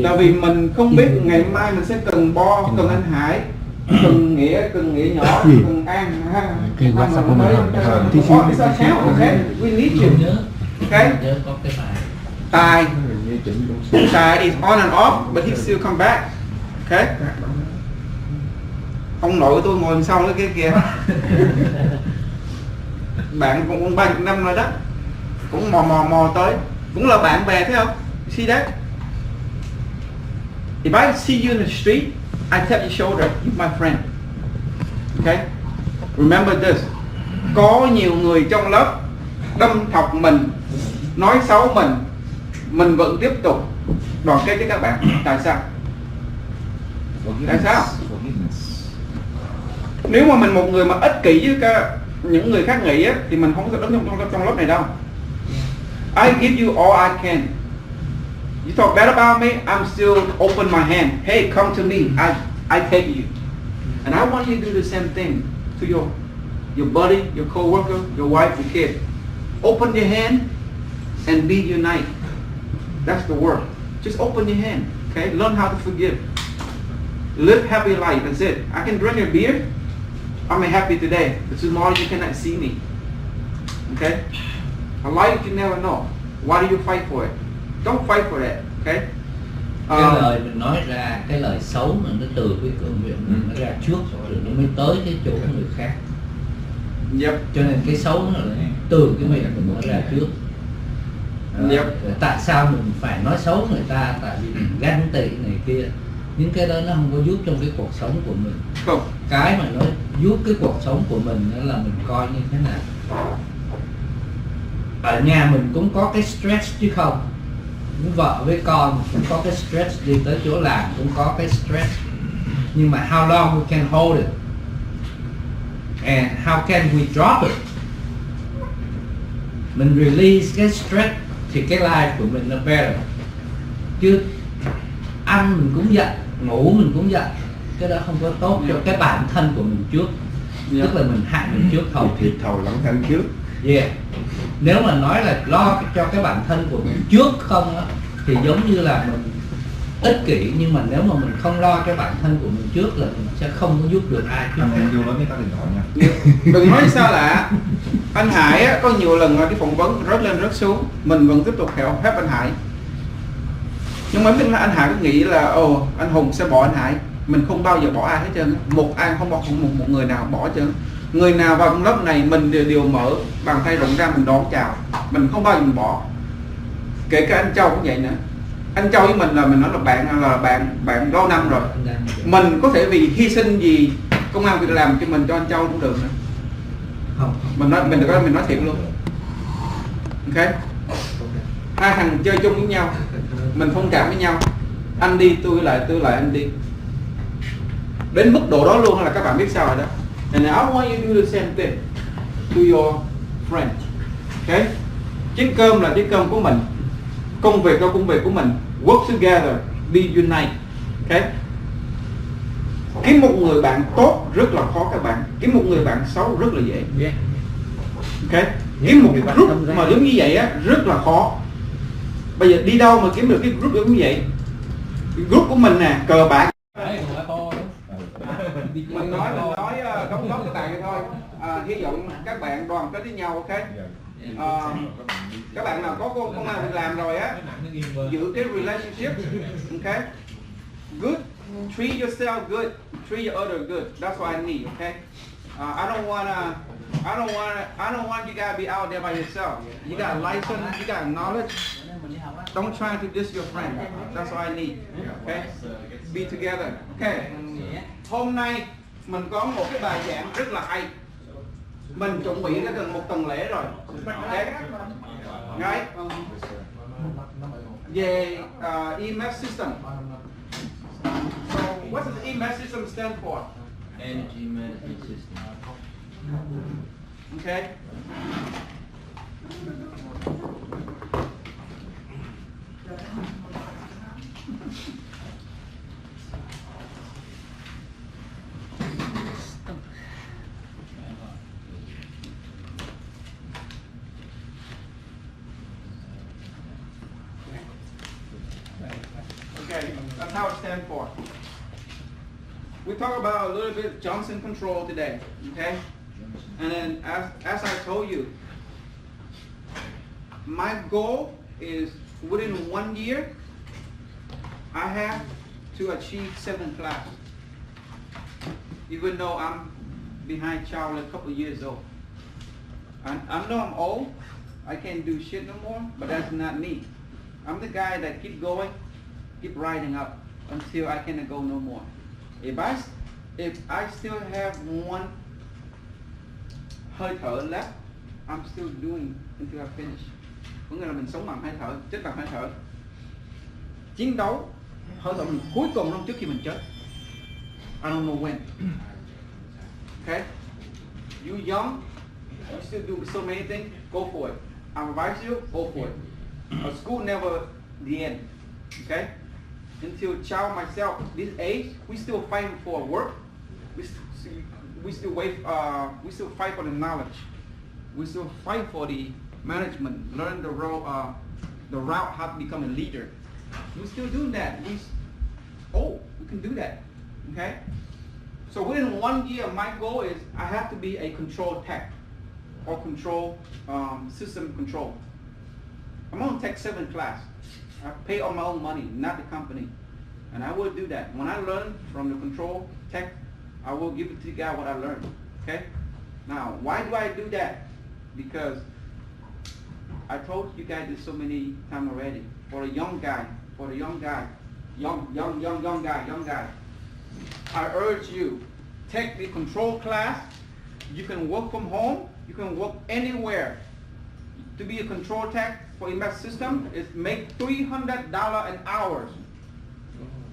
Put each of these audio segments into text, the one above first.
Tại vì mình không biết ngày mai mình sẽ cần Bo, cần anh Hải, cần Nghĩa nhỏ, cần An ha. Okay, WhatsApp của mình Okay, we need you. Okay. Có cái tài. Tài is on and off, but he still come back. Okay. Ông nội của tôi ngồi sau cái kia. Bạn cũng 30 năm rồi đó, cũng mò tới, cũng là bạn bè thấy không? You see that? If I see you in the street, I tap your shoulder, you're my friend. Okay? Remember this. Có nhiều người trong lớp đâm thọc mình, nói xấu mình vẫn tiếp tục đoàn kết với các bạn. Tại sao? Tại sao? Nếu mà mình một người mà ích kỷ với những người khác nghĩ á, thì mình không có đứng trong lớp này đâu. I give you all I can. You talk bad about me, I'm still open my hand. Hey, come to me. I take you. And I want you to do the same thing to your buddy, your co-worker, your wife, your kid. Open your hand and be united. That's the word. Just open your hand. Okay? Learn how to forgive. Live happy life. That's it. I can drink a beer. I'm happy today, but tomorrow you cannot see me. Okay? A life you never know. Why do you fight for it? Don't fight for that. Okay? Cái lời mình nói ra, cái lời xấu mà nó từ cái cửa miệng mình nó ra trước rồi nó mới tới cái chỗ người khác. Yep. Cho nên cái xấu nó là từ cái miệng mình nó ra trước. Yep. Tại sao mình phải nói xấu người ta? Tại vì mình ganh tị này kia. Những cái đó nó không có giúp trong cái cuộc sống của mình. Không. Cái mà nó giúp cái cuộc sống của mình đó là mình coi như thế nào. Ở nhà mình cũng có cái stress chứ không. Với vợ với con cũng có cái stress, đi tới chỗ làm cũng có cái stress. Nhưng mà how long we can hold it? And how can we drop it? Mình release cái stress thì cái life của mình nó better. Chứ ăn mình cũng giận, ngủ mình cũng giận, cái đó không có tốt cho cái bản thân của mình trước. Tức là mình hại mình trước thầu thiệt thầu lẫn thân trước. Yeah. Nếu mà nói là lo cho cái bản thân của mình trước không á, thì giống như là mình ích kỷ, nhưng mà nếu mà mình không lo cho bản thân của mình trước là mình sẽ không có giúp được ai. Anh em vô nói với các điện thoại nha. Đừng nói sao lạ. Anh Hải á, có nhiều lần cái phỏng vấn rớt lên rớt xuống, mình vẫn tiếp tục help anh Hải. Nhưng mà anh Hải cứ nghĩ là anh Hùng sẽ bỏ anh Hải. Mình không bao giờ bỏ ai hết trơn. Một ai không bỏ một người nào bỏ hết trơn. Người nào vào trong lớp này mình đều mở bàn tay rộng ra, mình đón chào. Mình không bao giờ mình bỏ. Kể cả anh Châu cũng vậy nữa. Anh Châu với mình là mình nói là bạn lâu năm rồi. Mình có thể vì hy sinh gì công an việc làm cho mình cho anh Châu cũng được nữa. Không. Mình nói thiệt luôn. Ok. Hai thằng chơi chung với nhau, mình thông cảm với nhau. Anh đi tôi lại anh đi. Đến mức độ đó luôn là các bạn biết sao rồi đó. And I want you to do the same thing to your friend. Okay? Chiếc cơm là chiếc cơm của mình. Công việc là công việc của mình. Work together, be unite. Okay? Kiếm một người bạn tốt rất là khó các bạn. Kiếm một người bạn xấu rất là dễ. Yeah. Okay? Kiếm một group mà giống như vậy á rất là khó. Bây giờ đi đâu mà kiếm được cái group giống như vậy? Cái group của mình nè, cờ bạc. Mình nói đóng góp cho tài thôi. Hy vọng các bạn đoàn kết với nhau, ok? Các bạn nào có công an việc làm rồi á, giữ cái relationship, ok? Good, treat yourself good, treat your other good. That's what I need, okay? I don't want you guys to be out there by yourself. You got a license, you got knowledge. Don't try to diss your friend. That's what I need. Okay? Be together. Okay. Hôm nay mình có một cái bài giảng rất là hay. Mình chuẩn bị đã gần một tuần lễ rồi. Okay? Right? Về EMF system. So what does the EMF system stand for? Energy management system. Okay. Okay, That's how it stands for. We talk about a little bit Johnson Control today, okay? And then as I told you, my goal is within 1 year, I have to achieve 7 class. Even though I'm behind Charlie a couple years old. I know I'm old, I can't do shit no more, but that's not me. I'm the guy that keep going, keep riding up until I cannot go no more. If I still have one hơi thở left, I'm still doing until I finish. Có nghĩa là mình sống bằng hơi thở, chết bằng hơi thở. Chiến đấu hơi thở mình cuối cùng luôn trước khi mình chết. I don't know when. Okay? You young, you still do so many things, go for it. I advise you, go for it. A school never the end. Okay? Until child myself, this age, we still fighting for work. We still fight for the knowledge. We still fight for the management, learn the role, the route how to become a leader. We still do that. We can do that. Okay? So within 1 year, my goal is I have to be a control tech or control system control. I'm going to take 7 class. I pay all my own money, not the company. And I will do that. When I learn from the control tech, I will give it to the guy what I learned. Okay? Now, why do I do that? Because I told you guys this so many times already. For a young guy, young guy, I urge you, take the control class. You can work from home. You can work anywhere. To be a control tech for EMS system is make $300 an hour.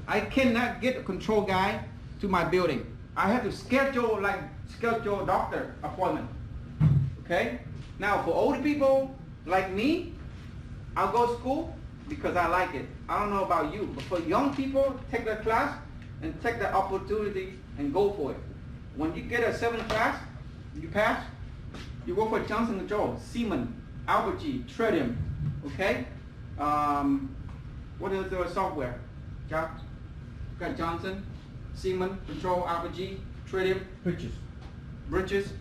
I cannot get a control guy to my building. I have to schedule a doctor appointment. Okay? Now for older people like me, I'll go to school because I like it. I don't know about you, but for young people, take the class and take the opportunity and go for it. When you get a 7 class, you pass, you go for Johnson Control, Siemens, Albert G, Tritium, okay? What is the software? Got Johnson, Siemens, Control, Albert G, Tritium, Bridges.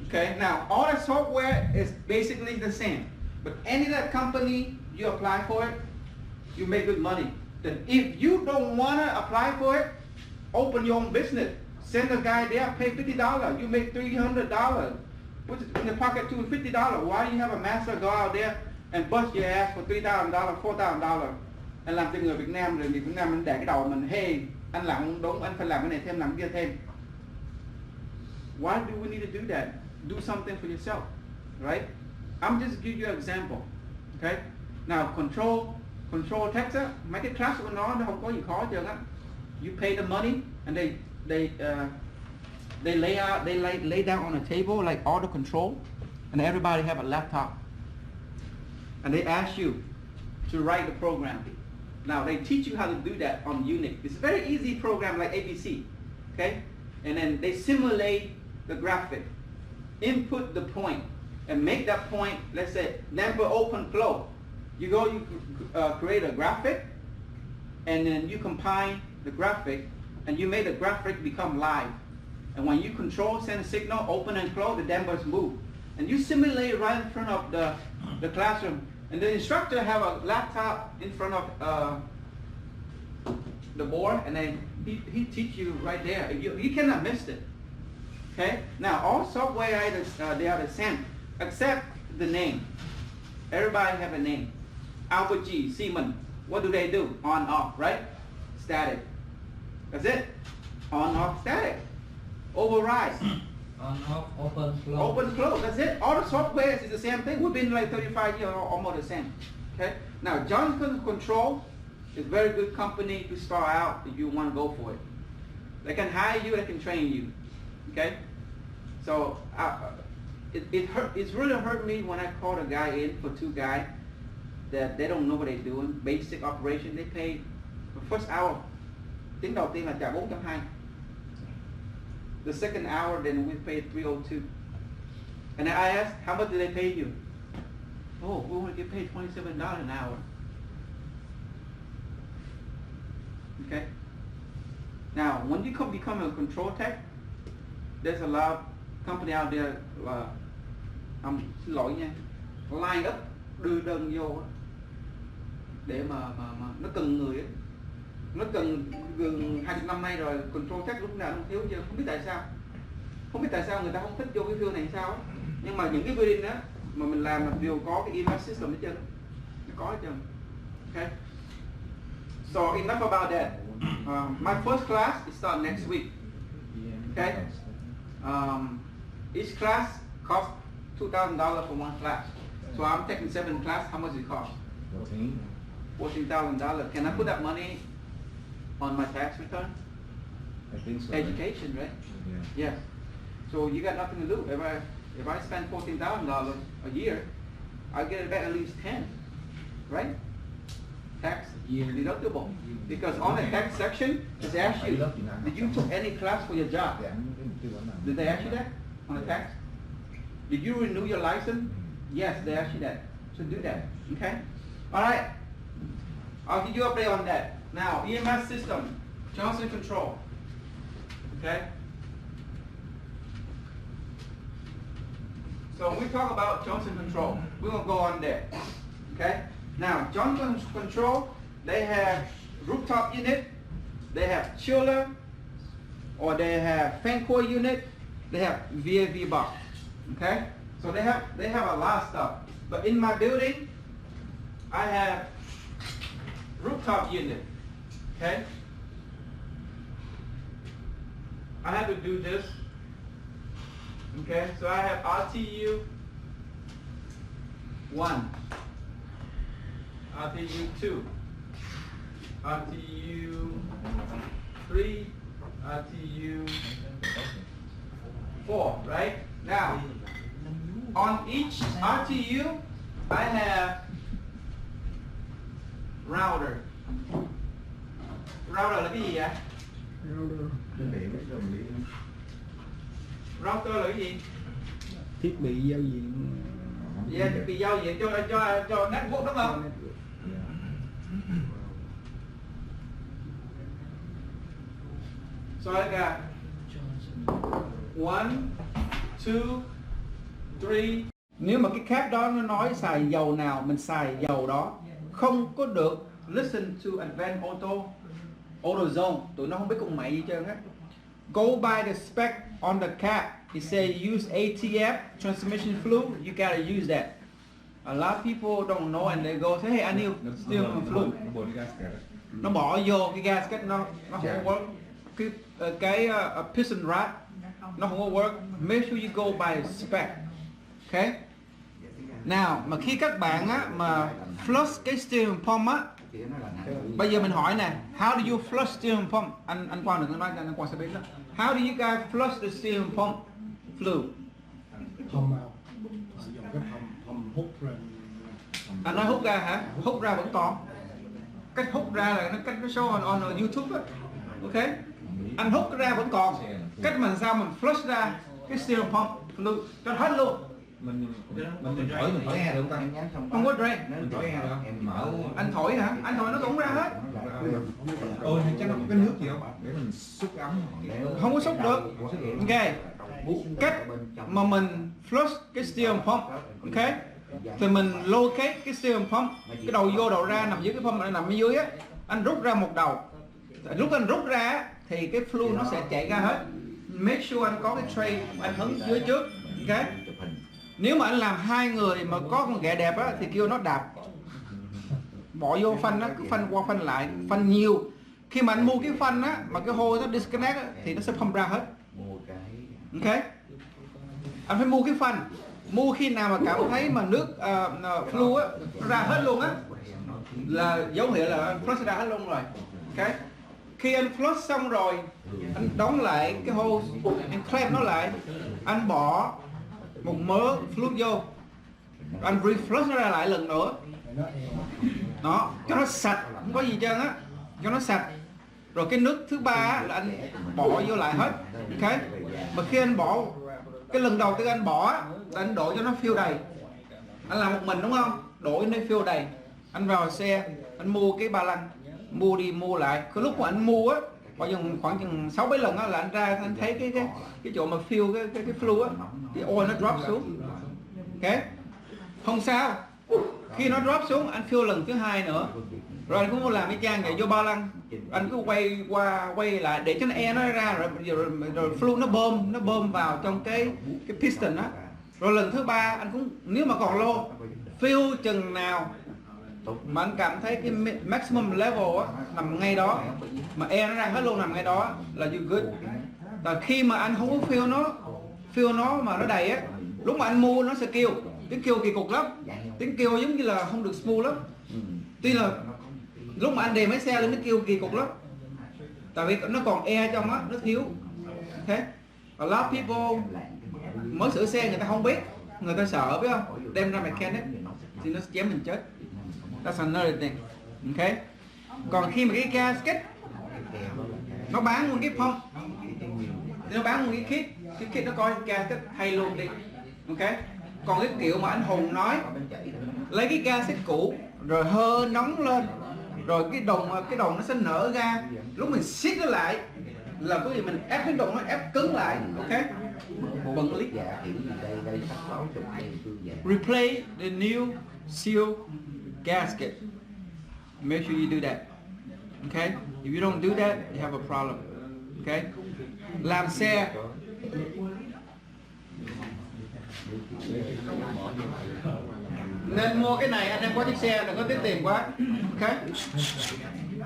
Okay, now all that software is basically the same. But any of that company, you apply for it, you make good money. Then if you don't want to apply for it, open your own business. Send a guy there, pay $50. You make $300. Put it in the pocket $250. Why do you have a master go out there and bust your ass for $3,000, $4,000? Anh làm cho người Việt Nam rồi người Việt Nam mình để cái đầu mình, hey, anh làm không đúng, anh phải làm cái này thêm, làm cái kia thêm. Why do we need to do that? Do something for yourself, right? I'm just give you an example, okay? Now control Texas, mấy cái class của nó không có gì khó chưa á. You pay the money and they lay down on a table like all the control, and everybody have a laptop, and they ask you to write the program. Now they teach you how to do that on Unix. It's a very easy program like ABC, okay? And then they simulate the graphic, input the point, and make that point, let's say, number open, close. You create a graphic, and then you combine the graphic, and you make the graphic become live. And when you control, send a signal, open and close, the numbers move. And you simulate right in front of the classroom. And the instructor have a laptop in front of the board, and then he teach you right there. You cannot miss it. Okay? Now all software they are the same, except the name. Everybody have a name. Albert G, Siemens. What do they do? On, off, right? Static. That's it. On, off, static. Override. On, off, open, close. Open, close. That's it. All the software is the same thing. We've been like 35 years, almost the same. Okay. Now Johnson Control is a very good company to start out if you want to go for it. They can hire you. They can train you. Okay. So it's really hurt me when I called a guy in for 2 guys that they don't know what they're doing. Basic operation. They pay the first hour. Tiếng đầu tiên là trả 420. The second hour, then we paid $302. And I asked, how much did they pay you? Oh, we only get paid $27 an hour. Okay. Now, when you become a control tech, there's a lot of company out there là xin lỗi nha, line up đưa đơn vô á, để mà nó cần người á, nó cần gần 20 năm nay rồi, control tech lúc nào cũng thiếu chứ, không biết tại sao người ta không thích vô cái field này sao á, nhưng mà những cái building đó mà mình làm là đều có cái EMS system hết trơn, nó có hết trơn. Okay. So enough about that. My first class is start next week. Okay. Each class costs $2,000 for one class. So I'm taking 7 class. How much does it cost? $14,000. Can I put that money on my tax return? I think so. Education, right? Yeah. Yes. So you got nothing to do. If I spend $14,000 a year, I get it back at least 10, right? Tax deductible. Because on the tax section, it asks you, did you took any class for your job? Did they ask you that on the tax? Did you renew your license? Yes, they ask you that. So do that. Okay? Alright. I'll give you an update on that. Now, EMS system, Johnson Control. Okay? So when we talk about Johnson Control, we're going to go on there. Okay? Now, Johnson Control, they have rooftop unit, they have chiller, or they have fan coil unit, they have VAV box. Okay? So they have a lot of stuff. But in my building, I have rooftop unit. Okay? I have to do this. Okay, so I have RTU 1, RTU 2, RTU 3, RTU 4, right? Now, on each RTU, I have router. Router là cái gì vậy? Router là cái gì? Thiết bị giao diện. Yeah, thiết bị giao diện cho network đúng không? So I got 1, 2, 3. Nếu mà cái cap đó nó nói xài dầu nào, mình xài dầu đó. Không có được listen to advanced auto zone. Tụi nó không biết con mày gì trơn hết. Go by the spec on the cap. It says use ATF transmission fluid. You gotta use that. A lot of people don't know and they go say, hey, I need steering fluid. Nó bỏ vô cái gasket nó không có work. Cái piston rod nó không có work. Make sure you go by spec. Okay. Nào mà khi các bạn á mà flush cái steering pump á, bây giờ mình hỏi nè, how do you flush steering pump? Anh Quang đừng có nói, anh Quang sẽ biết đó. How do you guys flush the steering pump fluid? Pump out. Sử dụng cái pump hút ra. Anh nói hút ra hả? Hút ra vẫn còn. Cách hút ra là cách nó show on YouTube á. Ok? Anh hút ra vẫn còn. Cách mình sao mình flush ra cái steering pump fluid cho hết luôn. Mình thổi nghe được không ta? Không có drain. Mình thổi nghe được không? Em mở. Anh thổi hả? Anh thổi nó cũng ra hết. Ôi thì chắc nó có cái nước gì không? Để mình xúc ấm. Không có xúc được. Ok. Cách mà mình flush cái steering pump, ok? Thì mình locate cái steering pump, cái đầu vô đầu ra nằm dưới cái pump này nằm ở dưới á, anh rút ra một đầu. Lúc anh rút ra thì cái fluid nó sẽ chạy ra hết. Make sure anh có cái tray anh hứng dưới trước, ok? Nếu mà anh làm hai người mà có con ghẹ đẹp á thì kêu nó đạp. Bỏ vô phanh á, cứ phanh qua phanh lại, phanh nhiều. Khi mà anh mua cái phanh á mà cái hose nó disconnect á, thì nó sẽ pump ra hết. Ok. Anh phải mua cái phanh. Mua khi nào mà cảm thấy mà nước fluid á ra hết luôn á là dấu hiệu là anh flush ra hết luôn rồi. Ok. Khi anh flush xong rồi, anh đóng lại cái hose, anh clamp nó lại, anh bỏ một mớ fluid vô, anh reflush nó ra lại lần nữa. Đó, cho nó sạch, không có gì trơn á, cho nó sạch. Rồi cái nước thứ ba là anh bỏ vô lại hết, ok. Mà khi anh bỏ, cái lần đầu tiên anh bỏ là anh đổ cho nó fill đầy. Anh làm một mình đúng không? Đổ cho nó fill đầy. Anh vào xe, anh mua cái ba lăng, mua đi mua lại. Cái lúc mà anh mua á, khoảng chừng 6-7 lần á là anh ra anh thấy cái chỗ mà fill cái flu á, cái oil nó drop xuống. Ok, không sao. Khi nó drop xuống anh fill lần thứ 2 nữa, rồi anh cũng muốn làm cái trang vậy vô ba lăng, anh cứ quay qua quay lại để cho nó air nó ra, rồi flu nó bơm vào trong cái piston á. Rồi lần thứ 3 anh cũng, nếu mà còn lô fill chừng nào mà anh cảm thấy cái maximum level á nằm ngay đó, mà air nó ra hết luôn nằm ngay đó là you good. Tại khi mà anh không có fill nó mà nó đầy á, lúc mà anh mua nó sẽ kêu, tiếng kêu kỳ cục lắm, tiếng kêu giống như là không được smooth lắm. Tuy là lúc mà anh đề máy xe lên nó kêu kỳ cục lắm, tại vì nó còn air trong á, nó thiếu. Thế a lot of people mới sửa xe người ta không biết, người ta sợ biết không, đem ra mechanic thì nó chém mình chết. That's another thing. Ok, còn khi mà cái gasket nó bán nguyên cái pump, nó bán nguyên cái kit nó coi gasket thay luôn đi. Ok, còn cái kiểu mà anh Hùng nói lấy cái gasket cũ rồi hơi nóng lên, rồi cái đồng nó sẽ nở ra, lúc mình siết nó lại là có gì mình ép cái đồng nó ép cứng lại. Ok, bận click replace the new seal gasket. Make sure you do that. Okay, if you don't do that you have a problem. Okay, làm xe nên mua cái này anh em có chiếc xe đừng có tiếc tiền quá. Okay,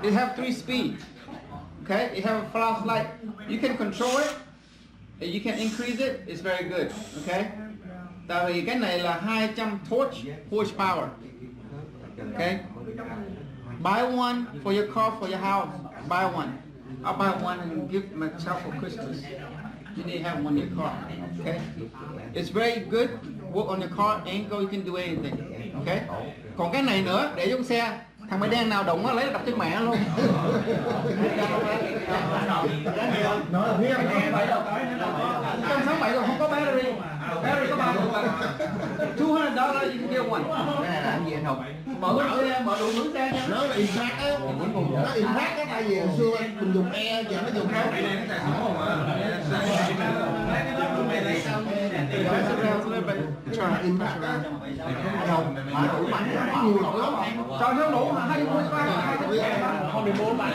it have 3 speed. Okay, it have a flashlight, you can control it and you can increase it. It's very good. Okay, tại vì cái này là 200 horsepower. Okay, buy one for your car, for your house. Buy one. I'll buy one and give myself for Christmas. You need to have one in your car. Okay, it's very good. Work on your car, angle, you can do anything. Okay, còn cái này nữa để trong xe, thằng mày đen nào đụng nó lấy đập chân mẹ luôn. Nó là riêng 167 rồi không có battery. Battery có 3 cục à. $200 you can get one. Cái này làm gì anh Hùng? Mở xe, mở đủ nướng xe nha. nó là impact á, nó impact á, tại vì hồi xưa mình dùng e giờ nó dùng không. Impact á, Mà đủ bánh nhiều lỗi lắm. Trời nó đủ 20 Không được mua bạn.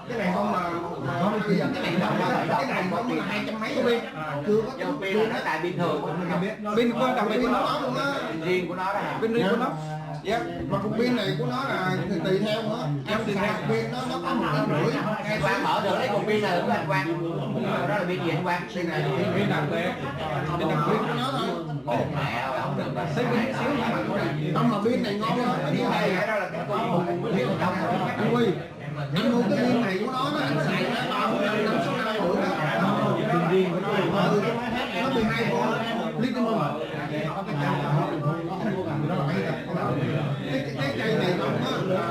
Cái này không mà bây giờ cái này không là 200 mấy pin. Chưa có nhưng pin là nó tại pin thường không biết. pin quan trọng pin pin của nó nó luôn á. Riêng của nó đó hả? pin riêng của nó. Dạ. Mà cục pin này của nó là tùy theo nữa. Em sạc pin nó có 150. Anh Quang mở được lấy cục pin này của anh Quang. Đó là pin gì anh Quang? Pin này Pin đặc biệt. Pin đặc biệt của nó thôi. Ồ mẹ ơi, không được. Xíu Không mà pin này ngon lắm. Cái này Đó là cái con pin trong rồi. anh Huy, anh mua cái pin này của nó anh xài nó bao 5-6 năm bữa đó. Pin riêng của nó 12 volt lithium. Cái cây này không á là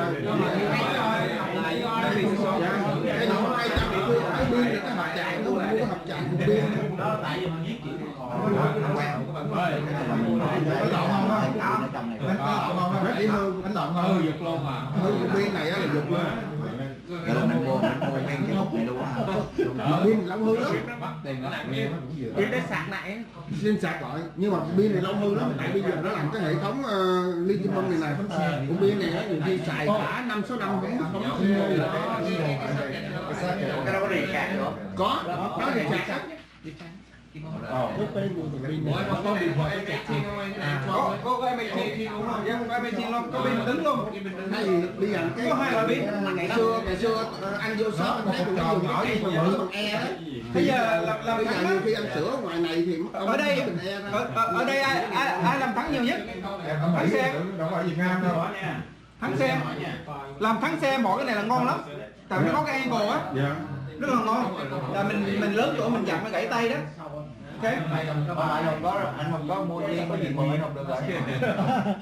cái nó 200 cái pin này cái hộp chạy nó mua cái hộp chạy của pin. Cái lộn không á? Rất dễ hư, anh lộn không? Giật luôn mà. Hư pin này á là giật luôn. Cái lúc mình mua pin cái hộp này luôn á. Pin lâu hư lắm. Pin để sạc lại. Xin sạc lại, nhưng mà pin này lâu hư lắm. Tại bây giờ nó làm cái hệ thống lithium này của pin này á, nhiều khi xài cả 5-6 năm không Cái đó có gì sạc nữa? có thì sạc á. có cái MT đúng không? Dạ, cái MT luôn, có pin cứng luôn. Hay gì bây giờ cái Có hai loại pin. ngày xưa anh vô shop anh thấy tụi nó dùng cái cây mà bự bằng e đó. Bây giờ làm Bây giờ thắng nhiều á. khi anh sửa ngoài này thì Ở đây ở đây ai làm thắng nhiều nhất? Thắng xe. Đâu phải Việt Nam đâu. Thắng xe. Làm thắng xe mỗi cái này là ngon lắm. Tại nó có cái angle á. Dạ. Rất là ngon. Là mình lớn tuổi mình dặm nó gãy tay đó. Ok. Anh không có mua riêng có gì mà anh không được rồi.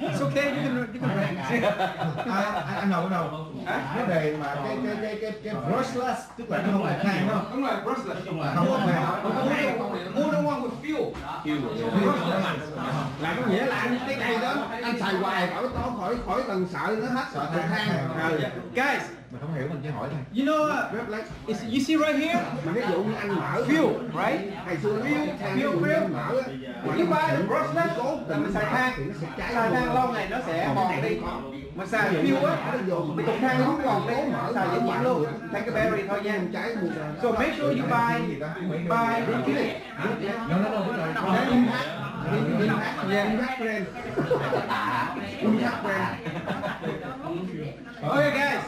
It's okay, you can rent. Anh Hậu đâu? Cái đề mà cái brushless tức là nó không phải khang đâu. Đúng rồi, brushless. Không có màu. Mua the one with fuel. Là có nghĩa là anh cái cây đó anh xài hoài khỏi cần sợ nó hết sợ than. Guys, Mình không hiểu mình chỉ hỏi thôi. you know, you see right here, Mà ví dụ như anh mở fuel, right? ngày xưa Fuel. mở á, If you buy the brushless, là mình xài than, thì nó sẽ cháy xài than lâu ngày nó sẽ mòn đi. Mà xài fuel á, bị cục than nó không còn đi, xài dễ dàng luôn. Take cái battery thôi nha. cháy So make sure you buy the fuel. Okay, guys.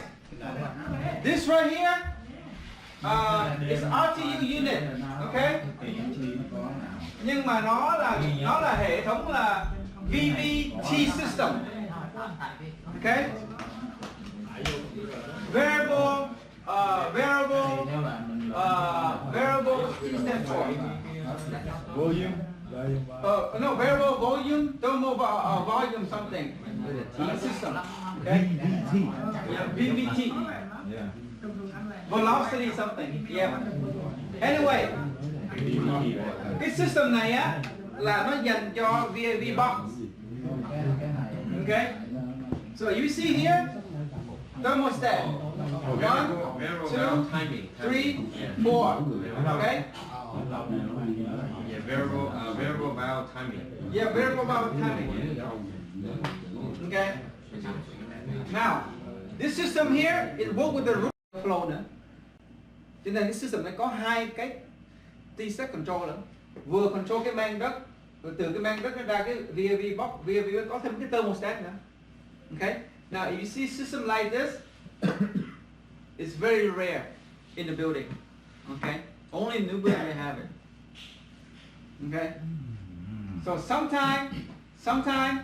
This right here is RTU unit, okay? Nhưng mà nó là hệ thống là VVT system, okay? Variable T stands for volume. no, variable volume, thermal volume something. T system, okay? Yeah, VVT. Velocity something, yeah. Anyway, cái system này á là nó dành cho VAV box. Okay? So you see here, thermostat. 1, 2, 3, 4. Okay? Yeah, variable valve timing. Yeah, variable valve timing. Okay? Now, this system here, it works with the root flow nữa. Cho nên cái system này có hai cái T-set control nữa. Vừa control cái mang đất, rồi từ cái mang đất nó ra cái VAV box, VAV có thêm cái thermostat nữa. Okay? Now, if you see system like this, it's very rare in the building. Okay? Only in new building they have it. Okay? So sometime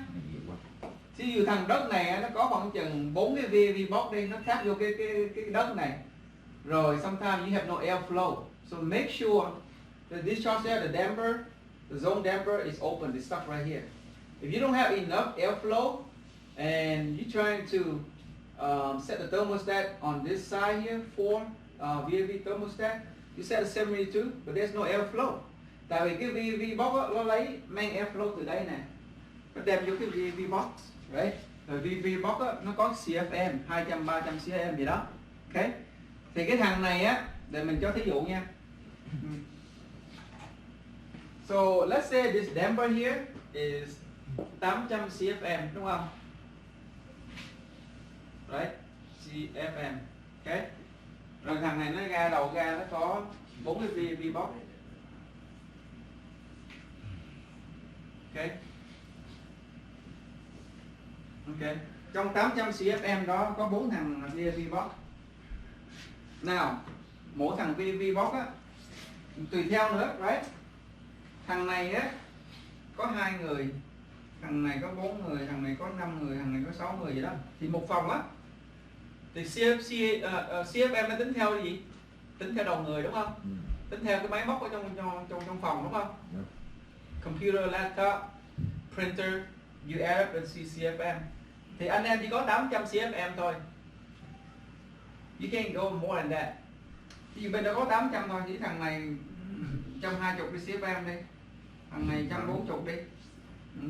ví dụ thằng đất này nó có khoảng chừng 4 cái VAV box đi, nó tháp vô cái đất này. Rồi sometimes you have no airflow. So make sure the discharge air, the damper, the zone damper is open, it's stuck right here. If you don't have enough airflow and you're trying to set the thermostat on this side here for VAV thermostat, you set a 72, but there's no airflow. Tại vì cái VAV box đó, nó lấy mang airflow từ đây nè, nó đem vô cái VAV box, right? Rồi VAV box đó, nó có CFM 200-300 CFM gì đó, okay? Thì cái thằng này á, để mình cho thí dụ nha. So let's say this damper here is 800 CFM, đúng không? Right? CFM, okay? Rồi thằng này nó ra đầu ra nó có 4 cái VAV box. Okay. Okay. Trong 800 CFM đó có 4 thằng VAV box. Nào, mỗi thằng VAV box á tùy theo nữa, right? Thằng này á có 2 người, thằng này có 4 người, thằng này có 5 người, thằng này có 6 người gì đó. Thì một phòng á thì CFM nó tính theo gì? Tính theo đầu người đúng không? Tính theo cái máy móc ở trong phòng đúng không? Computer, laptop, printer, you add up and see CFM. Thì anh em chỉ có 800 CFM thôi. You can't go more than that. Ví dụ bên đó có 800 thôi, chỉ thằng này 120 đi CFM đi, thằng này 140 đi,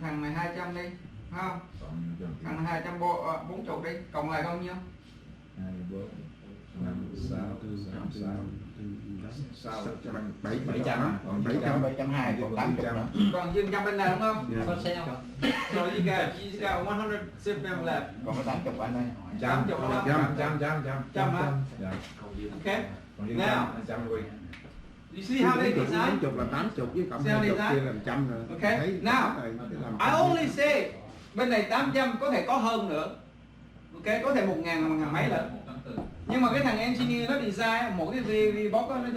thằng này 200 đi, phải không? Thằng này 240 đi, cộng lại bao nhiêu? 2, 4, 5, 6, 700, còn 720, còn 80 nữa. Còn dư 100 bên này đúng không? Có xe không? So you got 100 CFM left. Còn có 80 anh ơi. 80 đúng không? 100 hả? Dạ. Okay. Còn dư Now, 100 quy. you see how they design? 80 là 80 với cộng 20 kia là 100 rồi. Okay. Now, I only say bên này 800 có thể có hơn nữa. Ok, có thể 1.000 là 1.000 mấy lần. Nhưng mà cái thằng engineer nó design mỗi cái VAV box đó, nó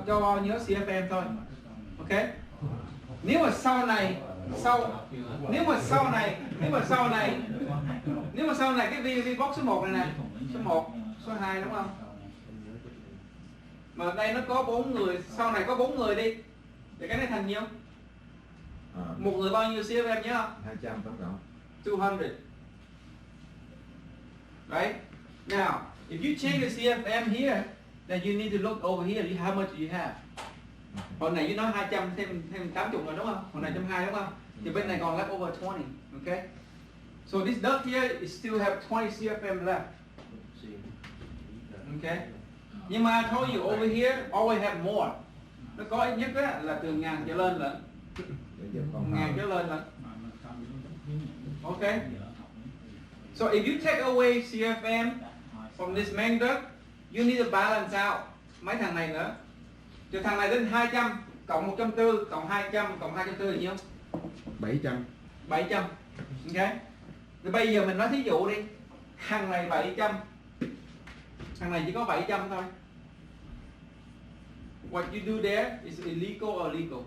cho bao nhiêu CFM thôi. Ok. Nếu mà sau này cái VAV box số 1 này nè, số 1, số 2 đúng không? Mà đây nó có 4 người, sau này có 4 người đi. Thì cái này thành nhiêu? Một người bao nhiêu CFM nhớ không? 200 tổng cộng. 200. Right? Now, if you change the CFM here, then you need to look over here, how much do you have? Hồi nãy với nói 200 thêm 80 rồi đúng không? Hồi nãy 120 đúng không? Thì bên này còn left over 20. Okay. So this duct here is still have 20 CFM left. Okay. Nhưng mà I told you over here always have more. Nó có ít nhất á, là từ 1.000 trở lên lận. 1.000 trở lên lận. Okay. So if you take away CFM from this main duct, you need to balance out mấy thằng này nữa. Từ thằng này đến 200 cộng 140 cộng 200 cộng 240 là nhiêu? 700. 700. Ok. Thì bây giờ mình nói thí dụ đi. Thằng này 700. Thằng này chỉ có 700 thôi. What you do there is illegal or legal?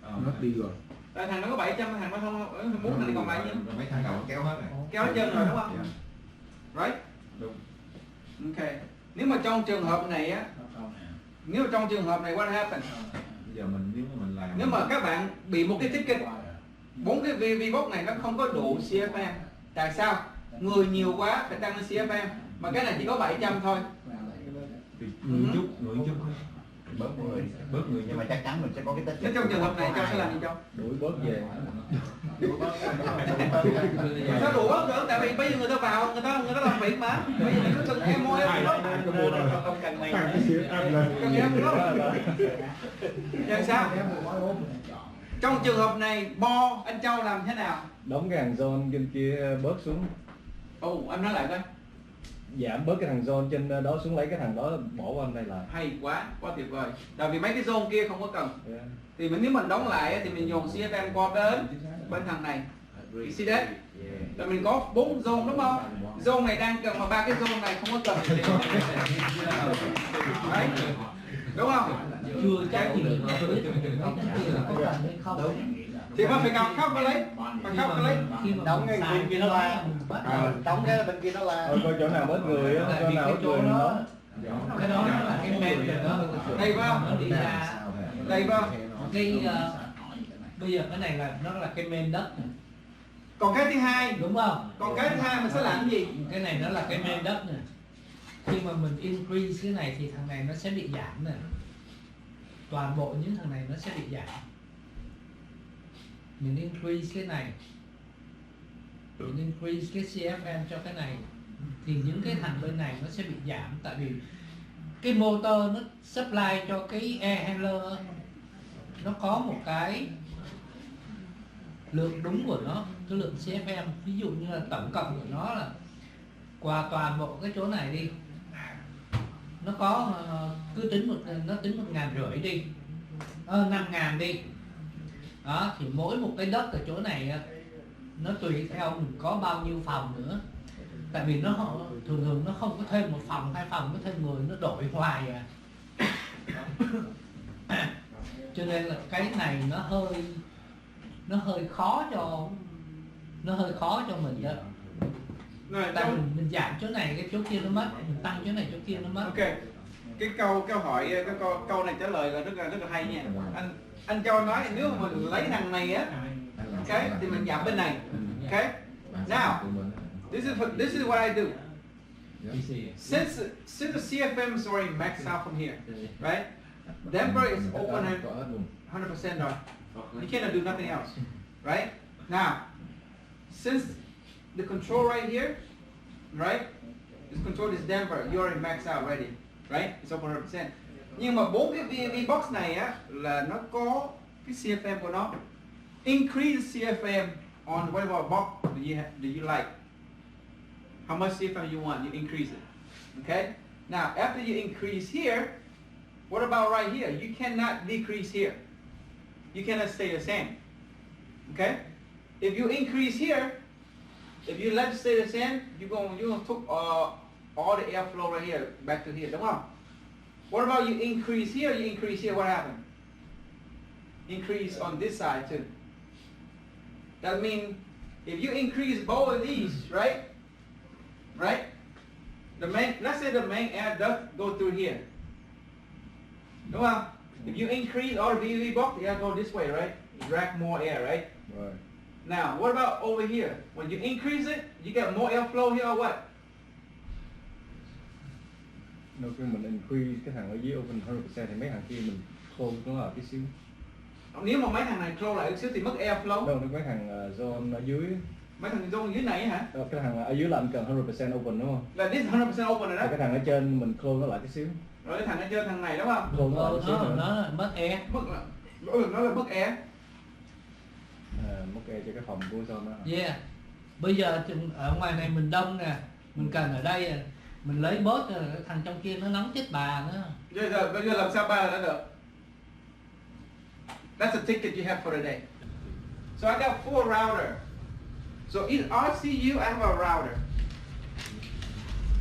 Not legal. Tại thằng nó có 700, thằng nó không muốn thằng này còn lại nhiêu? Mấy thằng đầu kéo hết rồi. Kéo hết chân rồi đúng không? Right? Đúng. Ok. Nếu mà trong trường hợp này á, nếu mà trong trường hợp này what happens? Bây giờ nếu mà mình làm, Nếu mà các bạn bị một cái tiết kích, 4 cái V-box này nó không có đủ CFM. Tại sao? Người nhiều quá phải tăng lên CFM, mà cái này chỉ có 700 thôi. người chút bớt người nhưng mà chắc chắn mình sẽ có cái tích. Nếu trong trường hợp này cho sẽ làm gì cho? Đuổi bớt về. Sao đủ bớt được? Tại vì bây giờ người ta vào, người ta làm việc mà. Bây giờ mình cứ cần em môi em không cần mày. Cần em đó. Làm sao? Trong trường hợp này, Bo, anh Châu làm thế nào? Đóng cái hàng zone trên kia bớt xuống, Anh nói lại coi. giảm bớt cái thằng zone trên đó xuống, lấy cái thằng đó bỏ qua bên đây lại. Hay quá tuyệt vời. Tại vì mấy cái zone kia không có cần. Yeah. Thì nếu mình đóng lại thì mình dồn CFM qua bên thằng này. You see that? Là mình có 4 zone đúng không? Zone này đang cần mà 3 cái zone này không có cần. Đấy. Đúng không? Chưa chắc gì mà biết có cần hay không. Thì phải cầm khóc cái lấy. Phải khóc cái lấy. Khi mà Đóng cái bên kia nó la. Đóng cái bên kia nó la. Coi chỗ nào bớt người á, chỗ nào bớt người mình đó. cái đó là cái men đó. Đây phải không? Nó đi ra Đây phải không? cái bây giờ cái này là nó là cái main đất này. Còn cái thứ hai, Đúng không? còn cái thứ hai mình sẽ làm cái gì? Cái này nó là cái main đất này. Khi mà mình increase cái này thì thằng này nó sẽ bị giảm này. Toàn bộ những thằng này nó sẽ bị giảm. Mình increase cái này, mình increase cái CFM cho cái này, thì những cái thằng bên này nó sẽ bị giảm. Tại vì cái motor nó supply cho cái air handler nó có một cái lượng đúng của nó, cái lượng CFM. Ví dụ như là tổng cộng của nó là qua toàn bộ cái chỗ này đi, nó có cứ tính nó tính 1.500 đi, 5.000 đi. Đó thì mỗi một cái đất ở chỗ này nó tùy theo mình có bao nhiêu phòng nữa. Tại vì nó thường nó không có thêm 1 phòng 2 phòng, nó thêm người, nó đổi hoài à. Cho nên là cái này nó hơi khó cho mình đó. Rồi, Tại mình giảm chỗ này cái chỗ kia nó mất, mình tăng chỗ này chỗ kia nó mất. Ok. Cái câu hỏi cái câu này trả lời là rất là hay nha. Anh Châu nói nếu mà mình lấy thằng này á, okay, thì mình giảm bên này. Okay. Now, this is what I do. Since the CFM is already maxed out from here, right? Damper is open 100% rồi. You cannot do nothing else, right? Now, since the control right here, right? This control this damper, you already maxed out already, right? It's open 100%. Nhưng mà 4 cái V-box này á là nó có cái CFM của nó. Increase CFM on whatever box do you like. How much CFM you want, you increase it. Okay? Now, after you increase here, what about right here? You cannot decrease here. You cannot stay the same. Okay? If you increase here, if you let it stay the same, you're gonna took all the airflow right here back to here, đúng không? What about you increase here, what happened? Increase on this side too. That means if you increase both of these, right? Let's say the main air duct go through here. Đúng không? If you increase all the VV box, the air go this way, right? You drag more air, right? Right. Now, what about over here? When you increase it, you get more airflow here or what? Nếu khi mình increase cái thằng ở dưới open 100% thì mấy thằng kia mình clone nó là tí xíu. Nếu mà mấy thằng này close lại xíu thì mất airflow. Đâu mấy thằng zone ở dưới. Mấy thằng zone dưới này hả? Cái thằng ở dưới là anh cần 100% open đúng không? Là this 100% open rồi đó. Cái thằng ở trên mình clone nó lại tí xíu. Rồi cái thằng ở trên thằng này đúng không? Clone nó lại tí xíu nữa. Nó là mất air. Nó là mất air. Mất air cho cái phòng của zone đó. Yeah. Bây giờ ở ngoài này mình đông nè, mình cần ở đây mình lấy bớt rồi thằng trong kia nó nóng chết bà nữa. Bây giờ làm sao ba là nó được? That's the ticket you have for the day. So I got 4 router. So in RCU I have a router.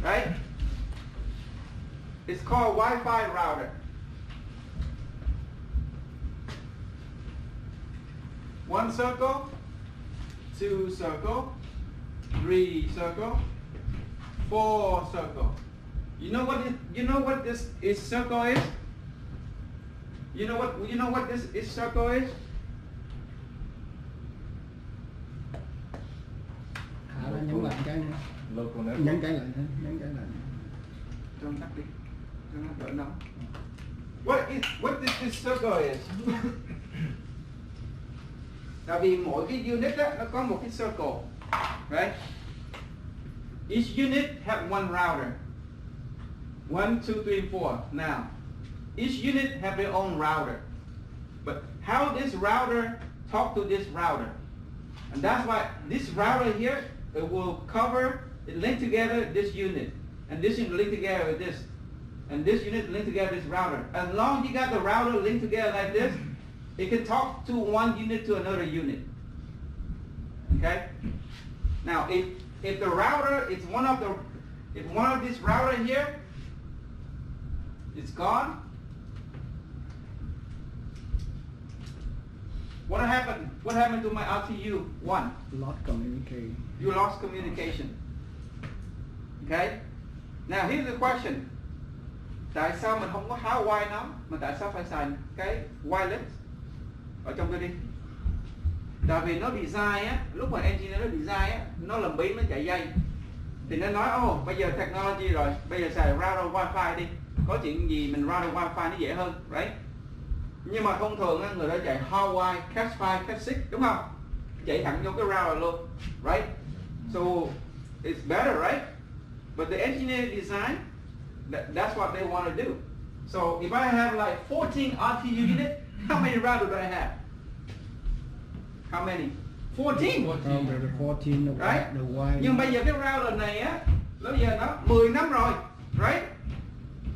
Right? It's called Wi-Fi router. One circle, 2 circle, 3 circle, 4 circle. You know what this circle is? You know what this circle is? Nhấn lại cái Local network. nhấn cái lại thôi, nhấn cái lại. Cho nó tắt đi, cho nó đỡ nóng. What this circle is? Tại vì mỗi cái unit đó, nó có một cái circle, right? Each unit have one router. 1, 2, 3, 4. Now, each unit have their own router. But how this router talk to this router? And that's why this router here, it will cover, it link together this unit. And this unit link together with this. And this unit link together with this router. As long as you got the router linked together like this, it can talk to one unit to another unit. Okay? Now, if the router is if one of this router here is gone, what happened? What happened to my RTU 1? Lost communication. You lost communication. Okay? Now here's the question. Tại sao mình không có hardwire nó, mà tại sao phải xài cái wireless ở trong cái đi? Tại vì nó design á, lúc mà engineer nó design á, nó làm biến nó chạy dây. Thì nó nói, bây giờ technology rồi, bây giờ xài router wifi đi. Có chuyện gì mình router wifi nó dễ hơn, right? Nhưng mà thông thường á, người ta chạy hardwire, Cat5, Cat6, đúng không? Chạy thẳng vô cái router luôn, right? So it's better, right? But the engineer design, that's what they want to do. So if I have like 14 RTU units, how many routers do I have? How many? 14. 14 Right? the wide. Nhưng bây giờ cái router này á, bây giờ nó 10 năm rồi, right?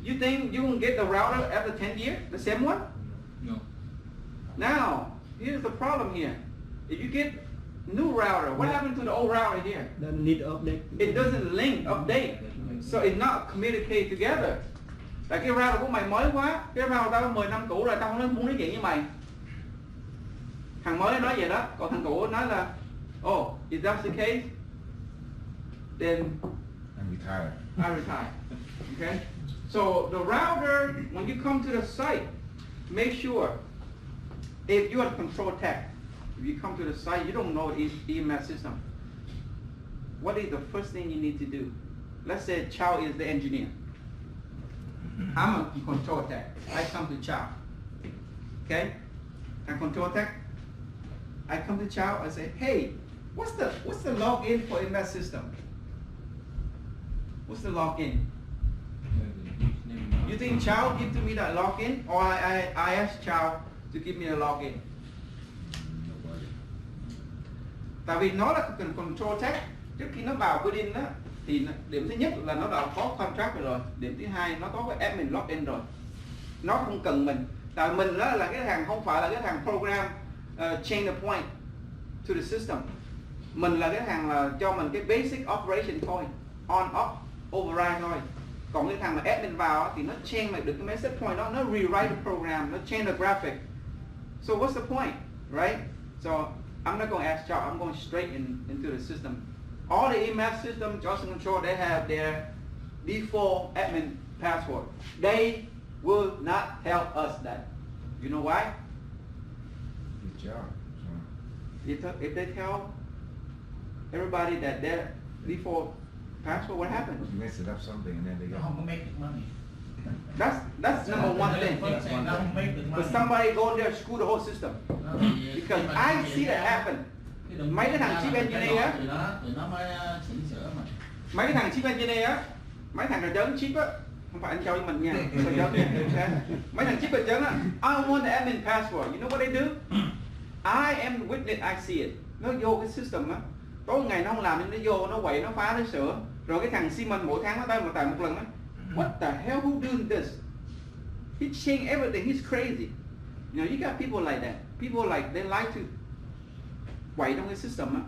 You think you can get the router after 10 years, the same one? No. Now, here's the problem here. If you get new router, what happened to the old router here? Doesn't need update. It doesn't link, update. So it's not communicate together. Tại cái router của mày mới quá, cái router tao 10 năm cũ rồi, tao không muốn nói chuyện với mày. Thằng mới nói vậy đó, còn thằng cũ nói là, oh, if that's the case, then I'm retired. I retire. Okay? So the router, when you come to the site, make sure if you are a control tech, if you come to the site, you don't know EMS system. What is the first thing you need to do? Let's say Chow is the engineer. I'm a control tech. I come to Chow. Okay? I'm control tech. I come to Chow, I say, hey, what's the login for EMS system? What's the login? You think Chow give to me that login, or I ask Chow to give me a login? Tại vì nó là cần control tech. Trước khi nó vào coding đó, thì điểm thứ nhất là nó đã có contract rồi. Điểm thứ hai, nó có cái admin login rồi. Nó không cần mình. Tại mình đó là cái thằng, không phải là cái thằng program change the point to the system. Mình là cái thằng là cho mình cái basic operation thôi, on off override thôi. Còn cái thằng mà admin vào thì nó change lại được cái message point đó, nó rewrite the program, nó change the graphic. So what's the point, right? So I'm not going to ask y'all, I'm going straight into the system. All the EMS system, Johnson Control, they have their default admin password. They will not tell us that. You know why? Good job. If they tell everybody that their default password, what happens? You mess it up something and then they go. Không có make money. That's number one thing. But somebody go there screw the whole system. Because I see that happen. Mấy cái thằng chip engineer á, mấy cái thằng chip engineer á, mấy thằng cà chớn chip á, không phải anh Châu với mình nha, mấy thằng chip cà chớn á, I want the admin password. You know what they do? I am witness, I see it. Nó vô cái system á, tối ngày nó không làm nên nó vô, nó quậy, nó phá, nó sửa. Rồi cái thằng Simon mỗi tháng nó tới một lần á. What the hell, who doing this? He changed everything. He's crazy. You know, you got people like that. People like they like to quậy trong cái system á.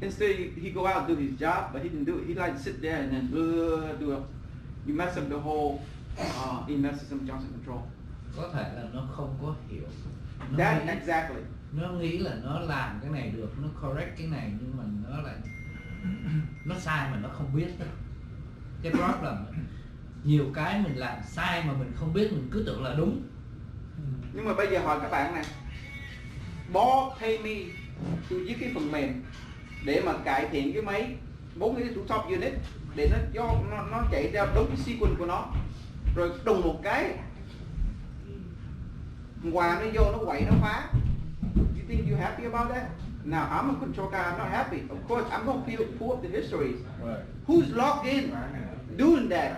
Instead he go out and do his job, but he didn't do it. He like sit there and then do it. You mess up the whole email system, Johnson control. Có thể là nó không có hiểu. Nó That nghĩ, exactly. nó nghĩ là nó làm cái này được, nó correct cái này, nhưng mà nó lại nó sai mà nó không biết đó. Cái problem nhiều cái mình làm sai mà mình không biết, mình cứ tưởng là đúng. Nhưng mà bây giờ hỏi các bạn này, bó pay me tôi viết cái phần mềm để mà cải thiện cái máy 4 cái top unit để nó chạy theo đúng cái sequence của nó, rồi đùng một cái quà nó vô, nó quậy, nó phá. You think you happy about that? Now I'm a control guy, I'm not happy. Of course I'm gonna pull up the histories. Right. Who's logged in doing that?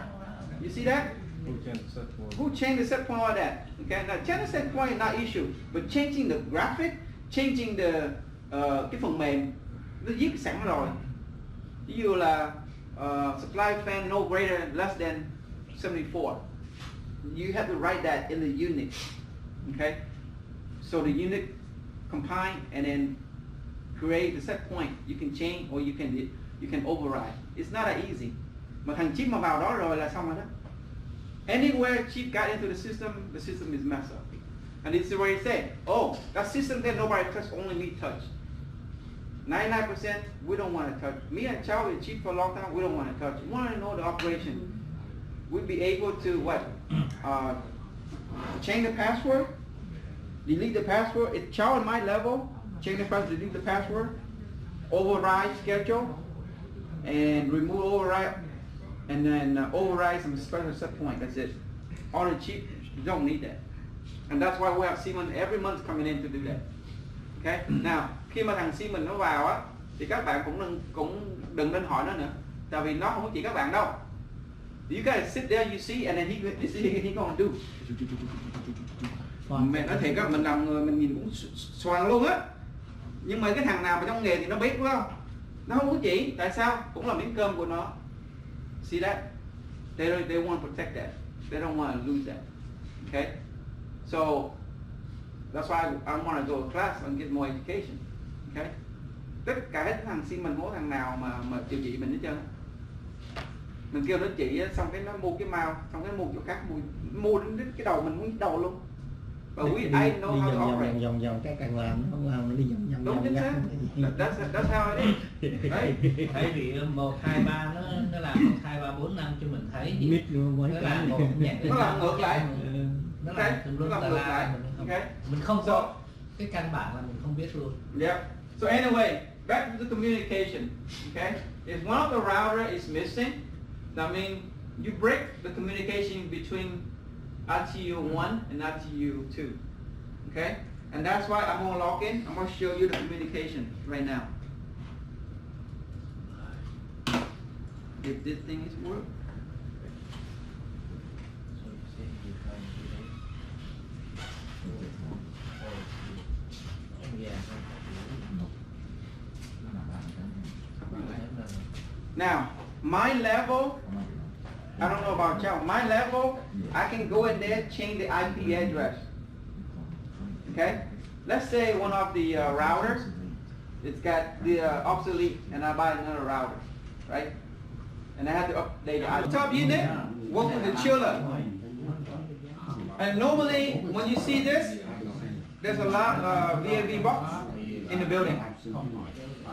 You see that? Who changed the set point? Who changed the set point like that? Okay, now change the set point is not issue, but changing the graphic, changing the cái phần mềm nó viết sẵn rồi. Ví dụ là supply fan no greater less than 74. You have to write that in the unit. Okay, so the unit combine and then create the set point. You can change or you can override. It's not that easy. Mà thằng chip mà vào đó rồi là xong rồi đó. Anywhere chip got into the system is messed up. And this is where he said, oh, that system there nobody touch, only me touch. 99% we don't want to touch. Me and Chow with chip for a long time, we don't want to touch. We want to know the operation. We'd be able to what? Change the password, delete the password. It's Chow at my level, change the password, delete the password, override schedule, and remove override, and then override some special set point. That's it. All the cheap, you don't need that. And that's why we have Simon every month coming in to do that. Okay? Now, khi mà thằng Simon nó vào á, thì các bạn cũng đừng nên hỏi nó nữa. Tại vì nó không có chỉ các bạn đâu. You guys sit there, you see, and then he gonna do. Mẹ nói thiệt á, mình làm người mình nhìn cũng xoàng luôn á. Nhưng mà cái thằng nào mà trong nghề thì nó biết đúng không? Nó không có chỉ, tại sao? Cũng là miếng cơm của nó. See that? They want to protect that. They don't want to lose that. Okay? So that's why I want to go to class and get more education. Okay? Tất cả hết thằng Simon mỗi thằng nào mà chịu chị mình hết trơn. Mình kêu nó chỉ xong cái nó mua cái mouse, xong cái mua chỗ khác mua đến cái đầu mình muốn đầu luôn. But I know how to operate. Vòng cái càng làm nó đi vòng. Đúng chính xác. That's how it is. Đấy. Tại vì 1, 2, 3 nó làm 1, 2, 3, 4, 5 cho mình thấy. Nó làm một nhạc. Nó làm ngược lại. Nó làm ngược lại. Mình không có cái căn bản là mình không biết luôn. Yeah. So anyway, back to the communication. Okay. If one of the router is missing, that means you break the communication between RTU1 and RTU2. Okay? And that's why I'm going to log in. I'm going to show you the communication right now. If this thing is working. Now, my level, I don't know about y'all, my level, I can go in there, change the IP address. Okay? Let's say one of the routers, it's got the obsolete, and I buy another router, right? And I have to update the top unit, work with the chiller. And normally, when you see this, there's a lot of VAV box in the building.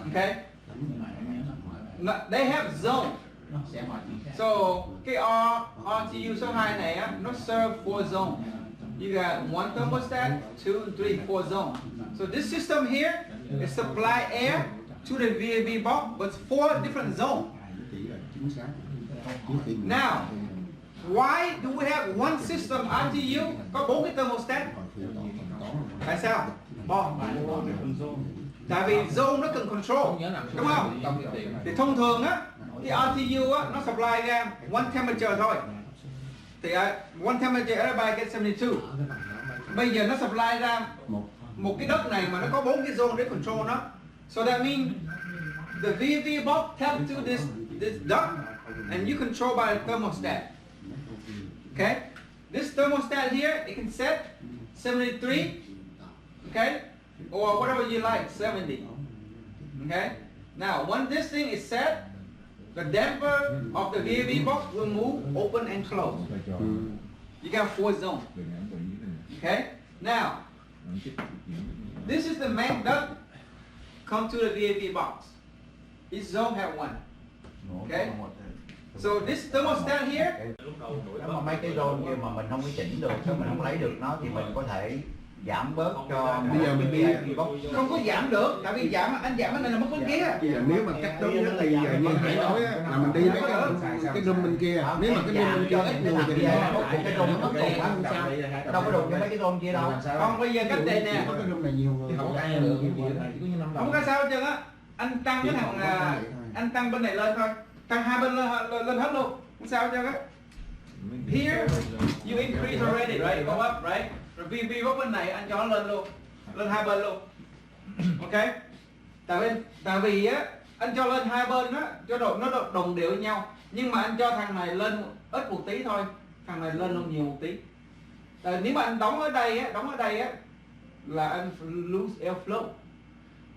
Okay? They have zone. So cái RTU số 2 này á, nó serve 4 zone. You got 1 thermostat, 2, 3, 4 zone. So this system here is supply air to the VAV box, but it's 4 different zones. Now, Why do we have one system RTU có 4 cái thermostat? Tại sao? Tại vì zone nó cần control, đúng không? Thì thông thường á, cái RTU á, nó supply ra one temperature thôi. Thì one temperature everybody gets 72. Bây giờ nó supply ra một cái đất này mà nó có 4 cái zone để control nó. So that means the VFD box tapped to this duct and you control by the thermostat. Okay? This thermostat here, it can set 73, okay? Or whatever you like, 70. Okay? Now, when this thing is set, the damper of the VFD box will move, open and close. You got 4 zones. Okay? Now, this is the main duct come to the VFD box. Each zone have one. Okay? So this thermostat here, Nếu mà mấy cái zone kia mà mình không có chỉnh được, mình không lấy được nó thì mình có thể giảm bớt cho Bây giờ mình đi không có giảm được, tại vì anh giảm cái này là mất bên kia. bây giờ nếu mà cắt đúng đó thì như Hải nói á, là mình đi mấy cái room bên kia. Nếu mà cái room bên kia ít người thì cái room nó còn quá không sao. Đâu có đụng với mấy cái room kia đâu. Còn bây giờ cách này nè, có cái room này nhiều người. không có sao hết trơn á. Anh tăng cái thằng anh tăng bên này lên thôi, tăng hai bên lên hết luôn, không sao hết trơn á. Here you increase already, right? Go up, right? Rồi VV góc bên này anh cho nó lên luôn, lên hai bên luôn. Ok? Tại vì á anh cho lên hai bên á, cho nó đồng điệu với nhau. Nhưng mà anh cho thằng này lên ít một tí thôi, thằng này lên nhiều một tí. Tại nếu mà anh đóng ở đây á là anh lose airflow.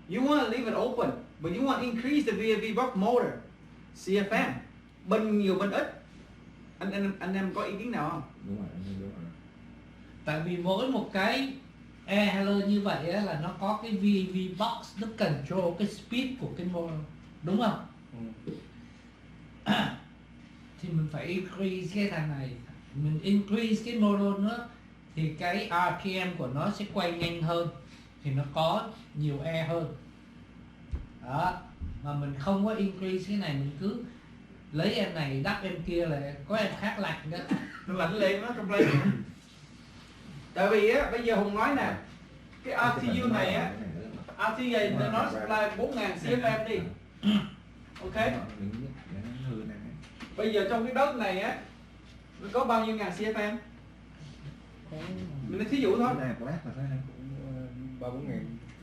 You want to leave it open, but you want to increase the VFD box motor, CFM. Bên nhiều bên ít. Anh em có ý kiến nào không? Đúng rồi, đúng rồi. Tại vì mỗi một cái air handler như vậy á, là nó có cái VV box nó control cái speed của cái motor, đúng không? Thì mình phải increase cái thằng này, mình increase cái motor nữa thì cái RPM của nó sẽ quay nhanh hơn, thì nó có nhiều air hơn. Đó, mà mình không có increase cái này, mình cứ lấy em này đắp em kia là có em khác lạnh đó. Nó lạnh lên, nó trong lên. Tại vì á, bây giờ Hùng nói nè, cái RTU này á, RTU này nó supply 4.000 CFM đi. Ok? Bây giờ trong cái đất này á, nó có bao nhiêu ngàn CFM? Mình nói thí dụ thôi.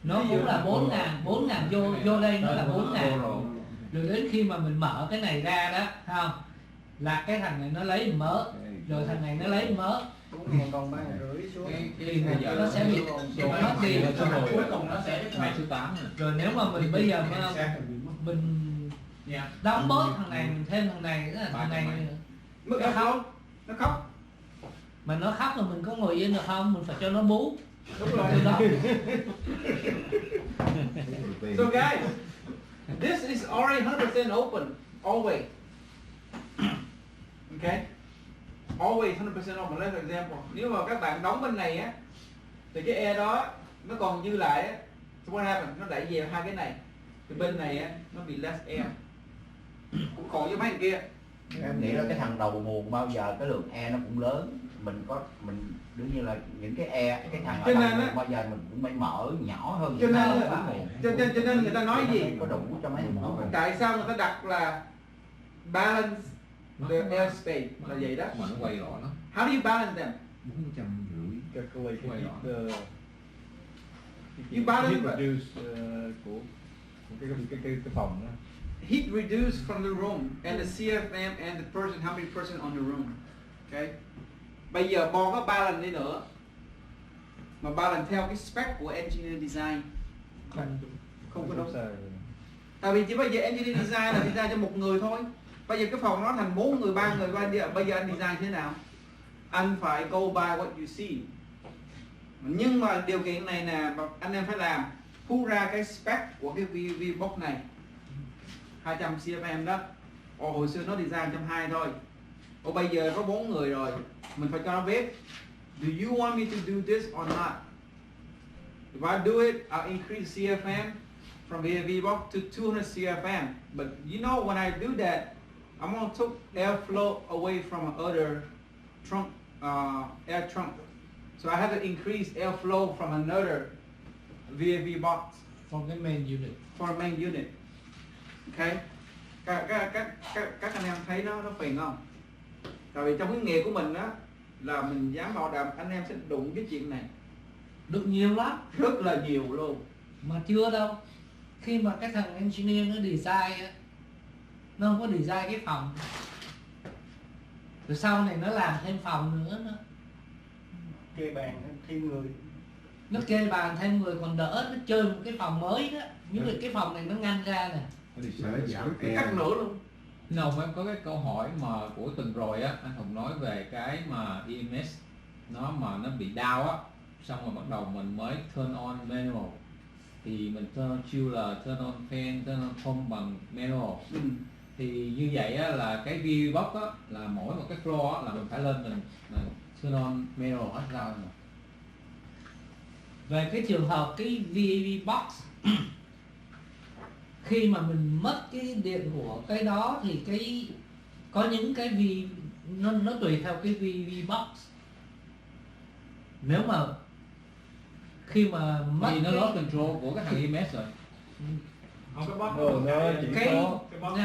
Nó cũng là 4.000 vô đây nó là 4.000. Rồi đến khi mà mình mở cái này ra đó, thấy không? Là cái thằng này nó lấy mớ, rồi thằng này nó lấy mớ. 4.000 còn 3.500 xuống. Thì nó sẽ bị mất đi. Cuối cùng nó sẽ thứ 8. Rồi nếu mà mình bây giờ mình đóng bớt thằng này, mình thêm thằng này, thằng này Mức nó khóc. Nó khóc. mà nó khóc rồi mình có ngồi yên được không? Mình phải cho nó bú. Đúng rồi. So guys, this is already 100% open, always. Okay? Always 100% open. Let's example. Nếu mà các bạn đóng bên này á, thì cái air đó nó còn dư lại á, so what happens? Nó đẩy về hai cái này. Thì bên này á, nó bị less air. Cũng khổ với mấy thằng kia. Em nghĩ là cái thằng đầu nguồn bao giờ cái lượng air nó cũng lớn. Mình đương nhiên là những cái air, cái thằng ở đầu nguồn bao giờ mình cũng phải mở nhỏ hơn. Cho nên người ta nói gì? Có đủ cho mấy thằng. Tại sao người ta đặt là balance the airspace là vậy đó. Mà nó quay rõ nó. How do you balance them? 450. Calculate You balance heat reduce của cái phòng đó. heat reduced from the room and the CFM and the person, how many person on the room. Okay. Bây giờ bo có balance đi nữa, mà balance theo cái spec của engineer design không có đúng. Tại vì chỉ bây giờ engineer design là design cho một người thôi. Bây giờ cái phòng nó thành 4 người, 3 người, bây giờ anh design thế nào? Anh phải go by what you see. Nhưng mà điều kiện này nè, anh em phải làm thu ra cái spec của cái VV box này 200 CFM đó. Hồi xưa nó design 120 thôi. Bây giờ có 4 người rồi, mình phải cho nó biết, do you want me to do this or not? If I do it, I'll increase CFM from VV box to 200 CFM. But you know when I do that, I'm gonna take airflow away from another trunk, air trunk. So I have to increase airflow from another VAV box from cái main unit. for main unit. Okay. Các anh em thấy nó phiền không? Tại vì trong cái nghề của mình á là mình dám bảo đảm anh em sẽ đụng cái chuyện này Được nhiều lắm. rất là nhiều luôn. Mà chưa đâu. Khi mà cái thằng engineer nó design á, nó không có design cái phòng, rồi sau này nó làm thêm phòng nữa, kê bàn thêm người. nó kê bàn thêm người còn đỡ, nó chơi một cái phòng mới đó. Nhưng mà cái phòng này nó ngăn ra nè. Để giảm Cái cắt nữa luôn. Nào em có cái câu hỏi mà của tuần rồi á, anh Hùng nói về cái mà EMS nó bị down á, xong rồi bắt đầu mình mới turn on manual, thì mình turn on chiller, turn on fan, turn on pump bằng manual. Thì như vậy á, là cái VV box á, là mỗi một cái floor á, là mình phải lên mình turn on manual hết ra mà. Về cái trường hợp cái VAV box khi mà mình mất cái điện của cái đó thì cái có những cái nó tùy theo cái VV box. Nếu mà khi mà mất Vì nó cái, lost control của cái thằng EMS rồi. Không có box. Nó chỉ cái có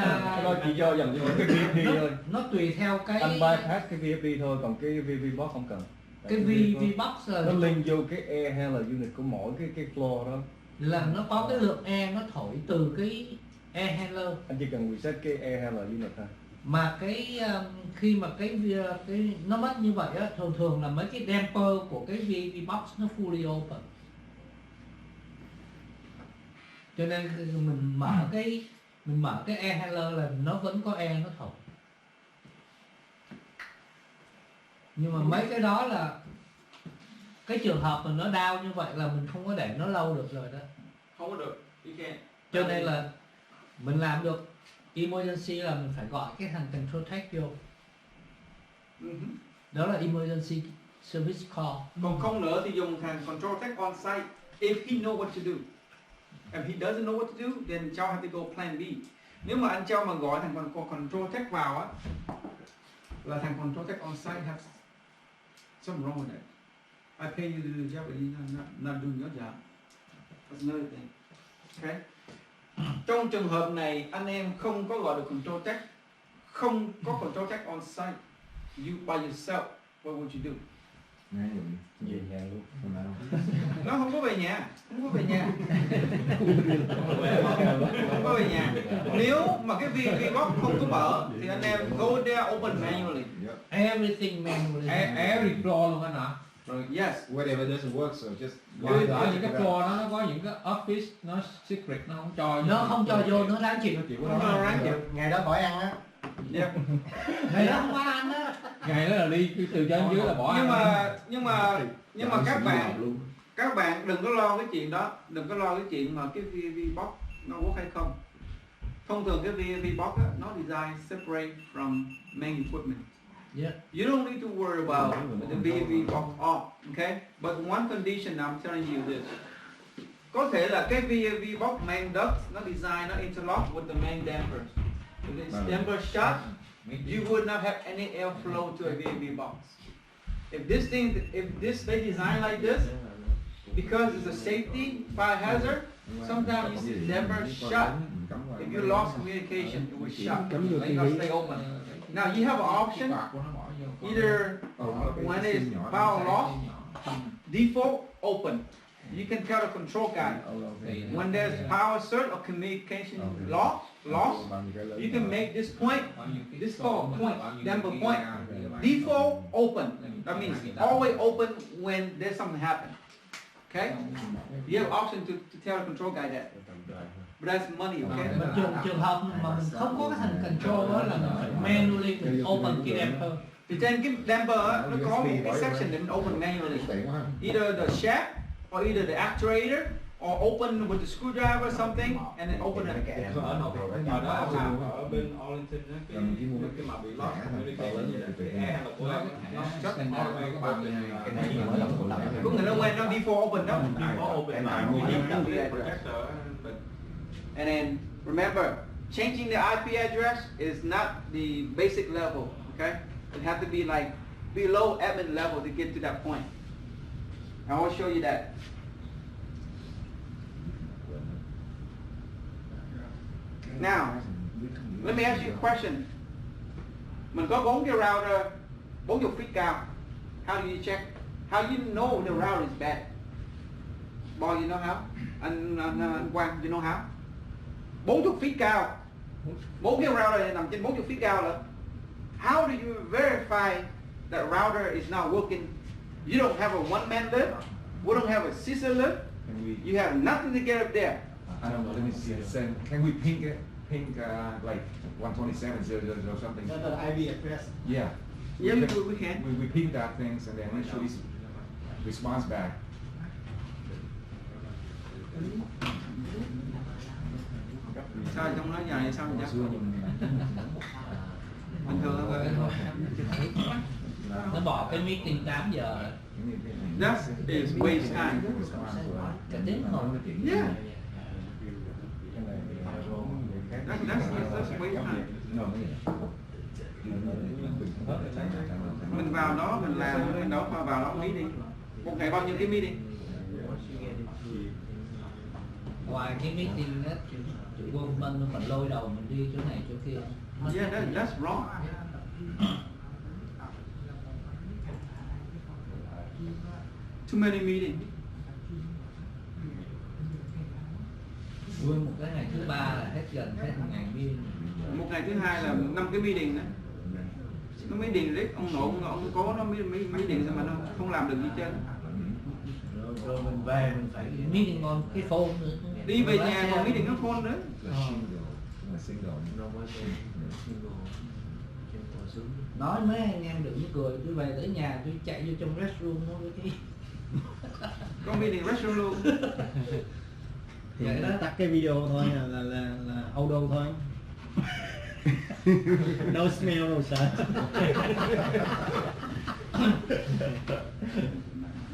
nó chỉ do dành cho cái VFD thôi. nó tùy theo cái Anh bypass cái VFD thôi, còn cái VV box không cần. cái VV box nó link vô cái air handler unit của mỗi cái floor đó, là nó có cái lượng air nó thổi từ cái air handler. anh chỉ cần reset cái air handler unit thôi. Mà cái khi mà cái nó mất như vậy á, thường là mấy cái damper của cái VV box nó fully open, cho nên mình mở cái air handler là nó vẫn có air nó thổi. Nhưng mà mấy cái đó là cái trường hợp mà nó down như vậy là mình không có để nó lâu được rồi đó. Không có được. Cho nên là mình làm được emergency là mình phải gọi cái thằng control tech vô. Đó là emergency service call. Còn không nữa thì dùng thằng control tech on site if he know what to do. If he doesn't know what to do, then Châu have to go plan B. Nếu mà anh Châu mà gọi thằng control tech vào á, là thằng control tech on site has something wrong with it. I pay you to do the job, but you're not doing your job. That's another thing. Okay. Trong trường hợp này anh em không có gọi được control tech, không có control tech on site, you by yourself, what would you do? Ngay rồi. Về nhà luôn. Nó không có về nhà, không có về nhà. Không có về nhà. Nếu mà cái VV box không có mở thì anh em go there open manually. Everything manually. Every floor luôn anh hả? Rồi yes. Whatever doesn't work, so just Rồi ở những cái floor đó nó có những cái office nó secret, nó không cho Nó không cho vô, nó ráng chịu. Nó ráng chịu. Ngày đó khỏi ăn á. Yeah. Ngày đó không có ăn đó. ngày đó là đi từ trên dưới là bỏ ăn. Nhưng mà các bạn đừng có lo cái chuyện đó, đừng có lo cái chuyện mà cái VV box nó work hay không. Thông thường cái VV box á, nó design separate from main equipment. Yeah. You don't need to worry about the VV box off, okay? But one condition I'm telling you this. Có thể là cái VV box main duct nó design nó interlock with the main dampers. If this damper shut, you would not have any airflow to a VV box. If they design like this, because it's a safety fire hazard, sometimes you see the damper shut. If you lost communication, it will shut. It not stay open. Now you have an option. Either when it's power loss, default open. You can tell the control guy when there's power surge or communication loss, you can make this point, this called point, damper point, default open. That means always open when there's something happen. Okay? You have option to tell the control guy that. But that's money, okay? Mà trường hợp mà mình không có cái thằng control đó là mình phải manually mình open cái damper. Thì trên cái damper á, nó có một cái section để mình open manually. Either the shaft or either the actuator or open with the screwdriver or something and then open it. Ở bên Arlington cái mà bị lost cái air là của nó shut Có người nó quen nó default open đó. default open. And then remember, changing the IP address is not the basic level, okay? It has to be like below admin level to get to that point. I will show you that. Now, let me ask you a question. Mình có 4 cái router 40 feet cao. How do you check? How do you know the router is bad? Boy, you know how? Anh Quang, you know how? 40 feet cao. 4 cái router này nằm trên 40 feet cao rồi. How do you verify that router is not working? You don't have a one-man lift. We don't have a scissor lift. You have nothing to get up there. I don't know. Let me see. Can we ping it? Ping like 127.0.0 or something? That's the IP address. Yeah. Yeah, we can. We ping that things and then it should response back. Sao trong nó dài sao vậy? Bình thường thôi. Nó bỏ cái meeting 8 giờ. That is waste time. Cả tiếng thôi. Yeah. That's waste time. Mình vào đó mình làm, mình đâu vào đó meeting. Một ngày bao nhiêu cái meeting? Ngoài cái meeting á, chủ quân bên nó còn lôi đầu mình đi chỗ này chỗ kia. Yeah, that's wrong. Too many meetings. Nguyên một cái ngày thứ 3 là hết gần hết 1.000 meeting. Một ngày thứ 2 là 5 cái meeting nữa. Nó meeting riết ông nội ông cố nó meeting sao mà nó không làm được gì trên. Rồi mình về mình phải meeting on cái phone nữa. Đi về nhà còn meeting nó phone nữa. Nói mấy anh em đừng có cười, tôi về tới nhà tôi chạy vô trong restroom nó với cái Có meeting restroom luôn. Vậy đó, tắt cái video thôi là audio thôi. No smell, no sound.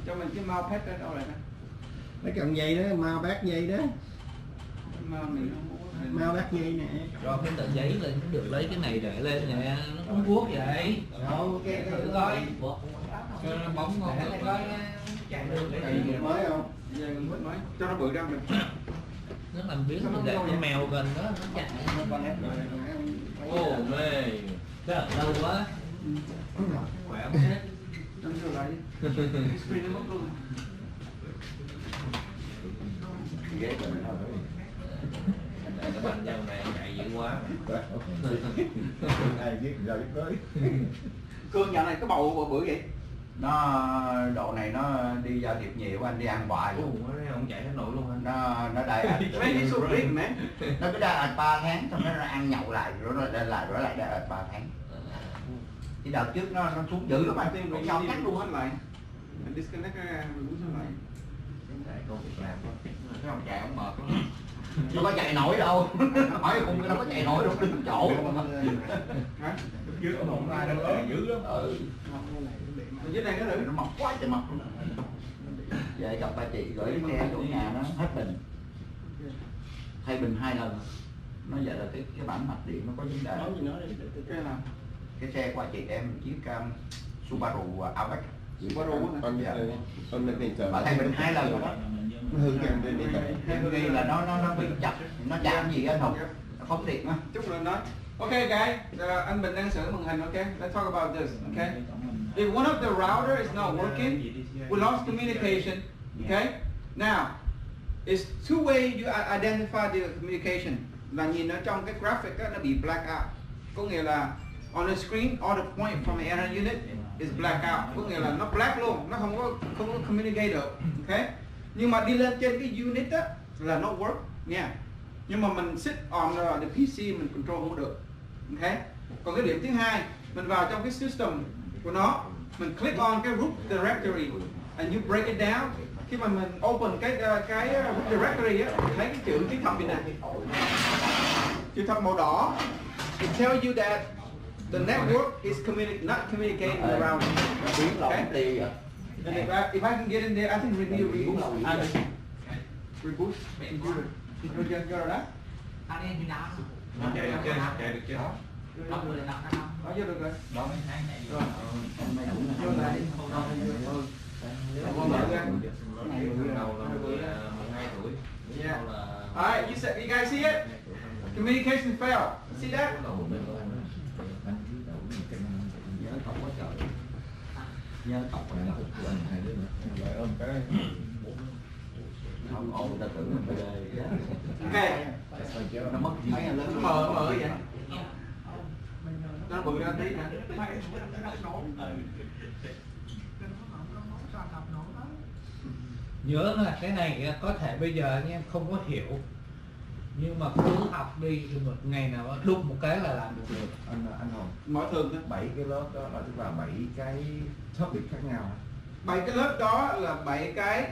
Cho mình cái mousepad ở đâu lại đó. Mấy cọng dây đó, mousepad dây đó. Mình không muốn. Mousepad dây nè. rồi cái tờ giấy lên cũng được, lấy cái này để lên nè, nó cũng vuốt vậy. Đâu, cái Thử coi Cho nó bóng ngon để được. coi chạy được cái gì mới không? Mới cho nó bự ra mình. nó làm biến mình để con mèo gần đó nó chạy. Ô mê. Cái ở lâu quá khỏe không hết. Đâm vô lại đi. Screen nó mất luôn. Ghế của mình thôi. Để cái bàn nhau này chạy dữ quá. Ai biết giờ biết tới. Cương nhà này cái bầu bự vậy? Nó độ này nó đi giao thiệp nhiều, anh đi ăn hoài luôn. Không chạy hết nổi luôn anh. Nó đai ạch. Mấy cái số big man. Nó cứ đai ạch 3 tháng xong nó ăn nhậu lại rồi nó đai lại đai ạch 3 tháng. Cái đợt trước nó xuống dữ lắm anh, Rồi nó cắt cắt luôn hết lại. Mình disconnect ra rồi cũng lại. Công việc làm quá. Cái ông chạy ông mệt lắm. Nó có chạy nổi đâu. Hỏi cùng nó có chạy nổi đâu, đứng chỗ. Hả? Dưới có một ai đâu ở dữ lắm. Ừ. Ở dưới này nó được. Nó mọc quá trời mọc luôn. Về gặp ba chị gửi cái xe chỗ nhà nó hết bình. Thay bình 2 lần. Nó vậy là cái bản mạch điện nó có vấn đề. Nói gì nói đi. Cái nào? Cái xe của chị em chiếc Subaru Outback. Subaru á. Ông lên tiền Mà thay bình 2 lần rồi đó. nó hư cái lên tiền Em nghĩ là nó bị chặt, nó chạm gì anh Hùng, nó phóng điện á. Chút nữa nói. Okay guys, anh Bình đang sửa màn hình, okay? Let's talk about this, okay? If one of the router is not working, we lost communication, okay? Now, it's two way you identify the communication. Là nhìn ở trong cái graphic á, nó bị black out. Có nghĩa là on the screen, all the point from the internet unit is black out. Có nghĩa là nó black luôn, nó không có communicate được, okay? Nhưng mà đi lên trên cái unit á là nó work nha. Nhưng mà mình sit on the PC mình control không được, okay? Còn cái điểm thứ hai, mình vào trong cái system của nó, mình click on cái root directory and you break it down. Khi mà mình open cái root directory á, thấy cái chữ thập bên này, chữ thập màu đỏ, it tells you that the network is not communicating around. Okay? And if I can get in there, I think reboot. Reboot. Rồi đó. Chạy được chưa? Chạy được chưa? Đó lên đó. Đó vô được rồi. Đó mấy tháng này. Rồi. Mày cũng là Vô lại. Yeah. Alright, you guys see it? Communication failed. See that? nhớ cọc quá trời. Nhớ cọc quá trời. Không ổn ta tưởng mình về. Okay. Nó mất mấy anh lớn. Mở vậy. Nó bự ra tí nè. Nhớ là cái này có thể bây giờ anh em không có hiểu, nhưng mà cứ học đi thì một ngày nào đó đụng một cái là làm được. Anh Hồng, Mở thường đó. 7 cái lớp đó là tức là 7 cái topic khác nhau. 7 cái lớp đó là 7 cái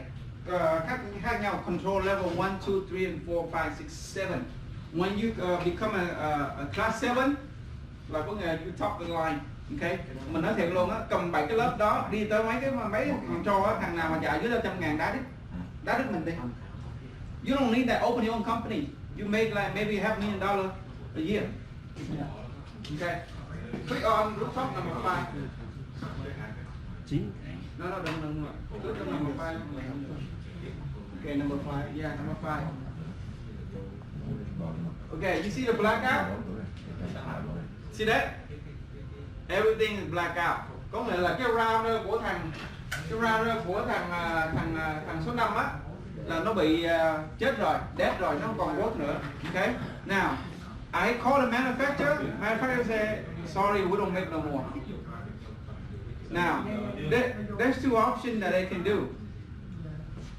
khác nhau. Control level 1, 2, 3 and 4, 5, 6, 7. When you become a class 7 là có nghĩa là you top the line. Okay. Mình nói thiệt luôn á, cầm 7 cái lớp đó đi tới mấy control á, thằng nào mà chạy dưới 100.000 đá đứt mình đi. You don't need that. Open your own company. You make like maybe $500,000 a year. Okay. Click on rooftop number 5. 9. No, đừng. Click on number 5. Okay, number 5. Yeah, number 5. Okay, you see the blackout? See that? Everything is black out. Có nghĩa là cái router của thằng số 5 á là nó bị chết rồi, dead rồi, nó không còn work nữa. Okay. Now, I call the manufacturer. Manufacturer say, sorry, we don't make no more. Now, there's two options that they can do.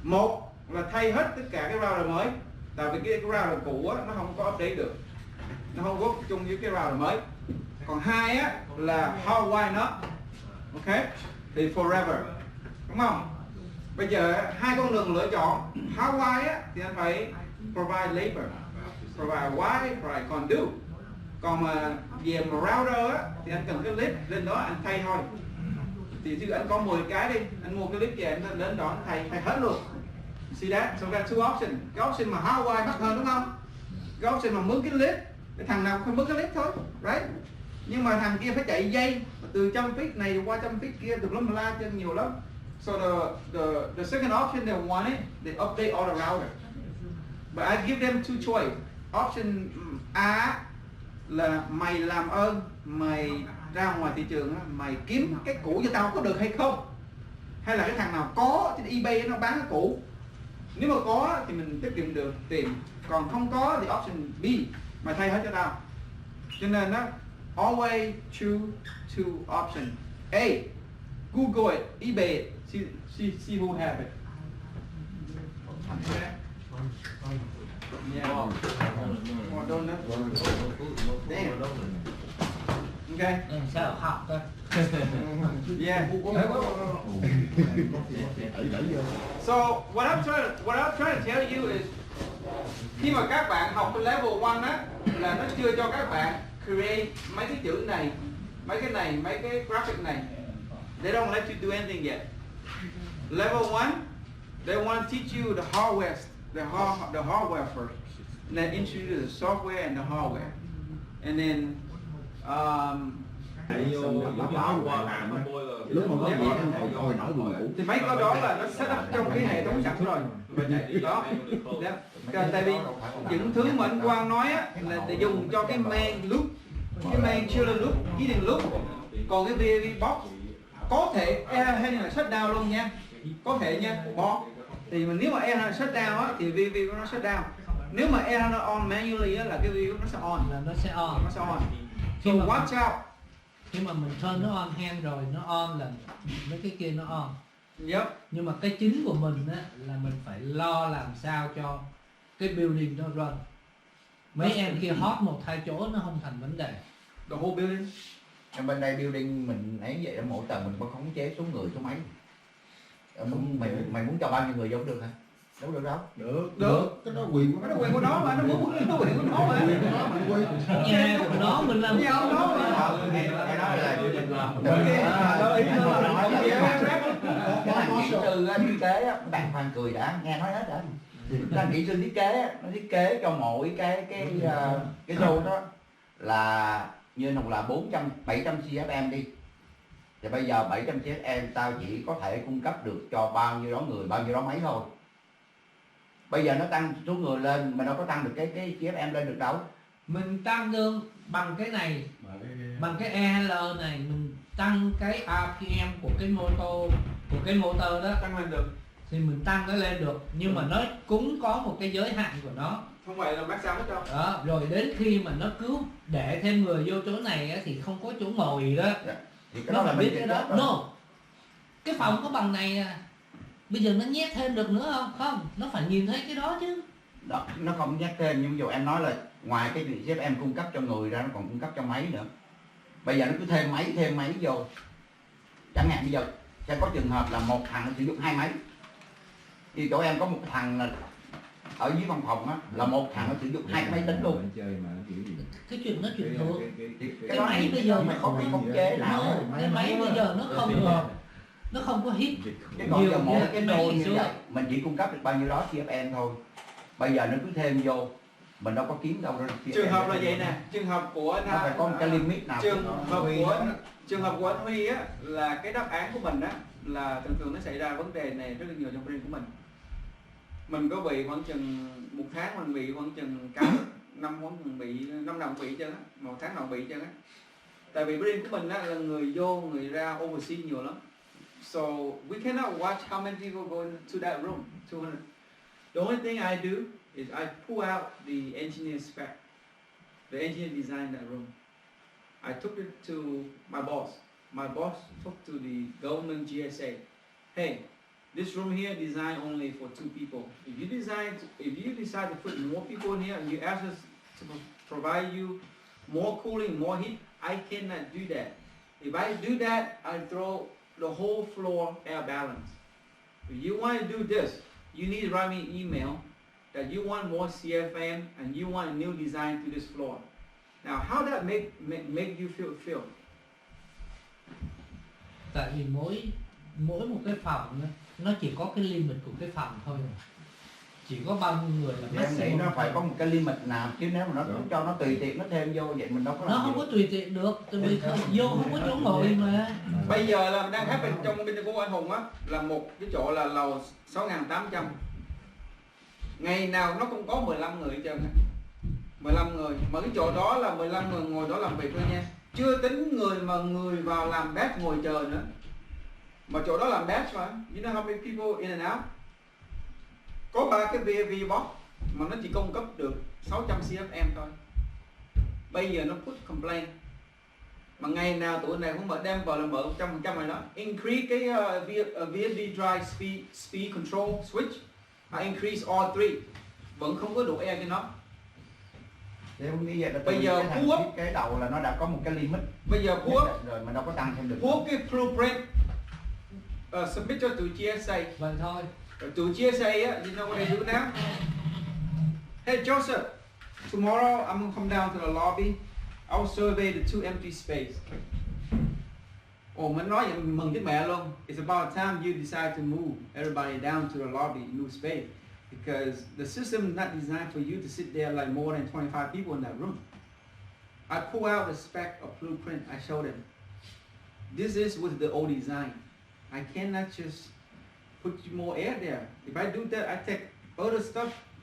Một là thay hết tất cả cái router mới, tại vì cái router cũ á nó không có update được, nó không work chung với cái router mới. Còn hai á là hardwire nó, ok, thì forever, đúng không? Bây giờ hai con đường lựa chọn. Hardwire á thì anh phải provide labor, provide wire, provide conduit. Còn mà về mà router á thì anh cần cái clip lên đó anh thay thôi. Thì chứ anh có 10 cái đi, anh mua cái clip về anh đến đó anh thay hết luôn. See that? So that's two options. Cái option mà hardwire mắc hơn đúng không? Cái option mà mướn cái clip, cái thằng nào không mướn cái clip thôi, right? Nhưng mà thằng kia phải chạy dây từ 100 feet này qua 100 feet kia, từ lắm la trên nhiều lắm. So the second option they want it, they update all the router. But I give them two choice. Option A là mày làm ơn, mày ra ngoài thị trường mày kiếm cái cũ cho tao có được hay không? Hay là cái thằng nào có trên eBay nó bán cái cũ. Nếu mà có thì mình tiết kiệm được tiền. Còn không có thì option B, mày thay hết cho tao. Cho nên đó, always choose two options. A, Google it, eBay it, see who have it. Yeah. More donut. Damn. Okay. Sao học thôi. Yeah. So what I'm trying to tell you is, khi mà các bạn học cái level 1 á là nó chưa cho các bạn create mấy cái chữ này, mấy cái này, mấy cái graphic này. They don't let you do anything yet. Level 1, they want to teach you the hardware, the hardware first, and then introduce you to the software and the hardware, and then lúc mà có việc anh hồi đổi buồn ngủ thì mấy cái đó là nó set up trong cái hệ thống sẵn rồi đó. Tại vì những thứ mà anh Quang nói á là để dùng cho cái main loop, cái main children loop, hidden loop. Còn cái VV box có thể hay là shutdown luôn nha, có thể nha, box thì mình nếu mà error shutdown á thì VV của nó shutdown. Nếu mà error nó on manually á là cái VV của nó sẽ on, Là nó sẽ on. nó sẽ on. So Khi mà watch out. Khi mà mình turn nó on hand rồi, nó on là mấy cái kia nó on. Yep. Nhưng mà cái chính của mình á là mình phải lo làm sao cho cái building nó run. Mấy em kia hot 1-2 chỗ nó không thành vấn đề. The whole building. Ở bên đây building mình ấy vậy đó, mỗi tầng mình có khống chế số người số mấy. Mày muốn cho bao nhiêu người vô được hả? Đâu được đâu. Được. cái đó quyền Nó quyền của nó mà, nó muốn nó quyền của nó mà. Nhà của nó mình làm Nhà của nó mà. Nghe nói là cái thằng kỹ sư á, y tế á, bạn Hoàng cười đã nghe nói hết rồi. Đăng kỹ sư thiết kế á, nó thiết kế cho mỗi cái zone đó là như nồng là 700 CFM đi, thì bây giờ 700 CFM tao chỉ có thể cung cấp được cho bao nhiêu đó người, bao nhiêu đó máy thôi. Bây giờ nó tăng số người lên mà nó có tăng được cái CFM lên được đâu. Mình tăng được bằng cái này, bằng cái EL này, mình tăng cái RPM của cái motor đó, tăng lên được. thì mình tăng nó lên được, nhưng mà nó cũng có một cái giới hạn của nó. Không phải là max out hết đâu. Đó, rồi đến khi mà nó cứ để thêm người vô chỗ này á, thì không có chỗ ngồi đó. Thì cái Nó đó là phải biết mình cái đó. No, cái phòng có bằng này à, bây giờ nó nhét thêm được nữa không? Không, nó phải nhìn thấy cái đó chứ. đó, nó không nhắc thêm, nhưng ví dụ em nói là ngoài cái việc em cung cấp cho người ra, nó còn cung cấp cho máy nữa. Bây giờ nó cứ thêm máy vô. Chẳng hạn bây giờ sẽ có trường hợp là một thằng nó sử dụng 2 máy, thì chỗ em có một thằng là ở dưới văn phòng á, là một thằng nó sử dụng 2 cái máy tính luôn. Cái chuyện nó chuyện thường. Cái máy bây giờ mà không bị khống chế nào. Cái máy bây giờ nó không được, nó không có hit. Cái còn giờ mỗi cái máy đôi như xưa. vậy mình chỉ cung cấp được bao nhiêu đó CFM thôi. Bây giờ nó cứ thêm vô, mình đâu có kiếm đâu ra được. Trường hợp là vậy nè, trường hợp của nó phải có một cái limit nào. Trường hợp của anh Huy á, là cái đáp án của mình á là thường nó xảy ra vấn đề này rất là nhiều trong brand của mình. Mình có bị khoảng chừng một tháng mình bị khoảng chừng cả năm nào bị chân á, một tháng nào bị chân á. Tại vì brand của mình á là người vô người ra overseas nhiều lắm. So we cannot watch how many people go into that room. 200. The only thing I do is I pull out the engineer spec. The engineer designed that room. I took it to my boss. My boss took to the government GSA. Hey, this room here designed only for 2 people. If you decide to put more people in here and you ask us to provide you more cooling, more heat, I cannot do that. If I do that, I throw the whole floor air balance. If you want to do this, you need to write me an email that you want more CFM and you want a new design to this floor. Now, how that make you feel? Tại vì mỗi một cái phòng nó chỉ có cái limit của cái phòng thôi, chỉ có bao nhiêu người là em nghĩ nó phải có một cái limit nào, chứ nếu mà nó cho nó tùy tiện nó thêm vô vậy mình đâu có. Nó không có tùy tiện được, tại vì vô không có chỗ ngồi mà. Bây giờ là đang happen trong bên của anh Hùng á, là một cái chỗ là lầu 6.800. Ngày nào nó cũng có 15 người hết trơn á. 15 người, mà cái chỗ đó là 15 người ngồi đó làm việc thôi nha. Chưa tính người vào làm batch ngồi chờ nữa. Mà chỗ đó làm batch mà. You know how many people in and out? Có 3 cái VV box mà nó chỉ cung cấp được 600 CFM thôi. Bây giờ nó put complaint. Mà ngày nào tụi này cũng mở đem vào là mở 100% rồi đó. Increase cái VFD drive speed control switch. I increase all 3. Vẫn không có đủ air cho nó. Như vậy là bây giờ cái đầu là nó đã có một cái limit. Bây giờ rồi mình đâu có tăng thêm được. Quốc cái blueprint submit cho tụi GSA. Vậy thôi. Tụi GSA á, you know what they do now? Hey Joseph, tomorrow I'm gonna come down to the lobby. I'll survey the 2 empty space. Ồ, mình nói vậy mình mừng với mẹ luôn. It's about time you decide to move everybody down to the lobby, new space. Because the system is not designed for you to sit there like more than 25 people in that room. I pull out the spec of blueprint, I show them. This is with the old design. I cannot just put more air there. If I do that, I take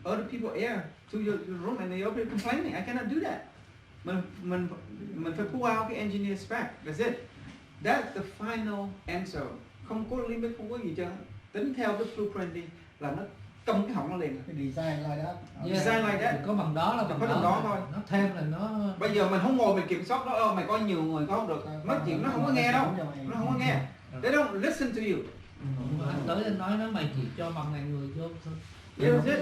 other people air to your room and they'll be complaining. I cannot do that. Mình phải pull out cái engineer spec. That's it. That's the final answer. Không có limit, không có gì trơn. Tính theo cái blueprint đi là nó trong cái họng nó liền. Cái design like that. Design like that. Có bằng đó là bằng đó thôi. Nó thêm là nó. Bây giờ mình không ngồi mình kiểm soát đó, mày có nhiều người có không được. Nói chuyện nó không có nghe đâu. Nó không có nghe. They don't listen to you. Anh tới anh nói nó mày chỉ cho bằng này người vô thôi. Yes,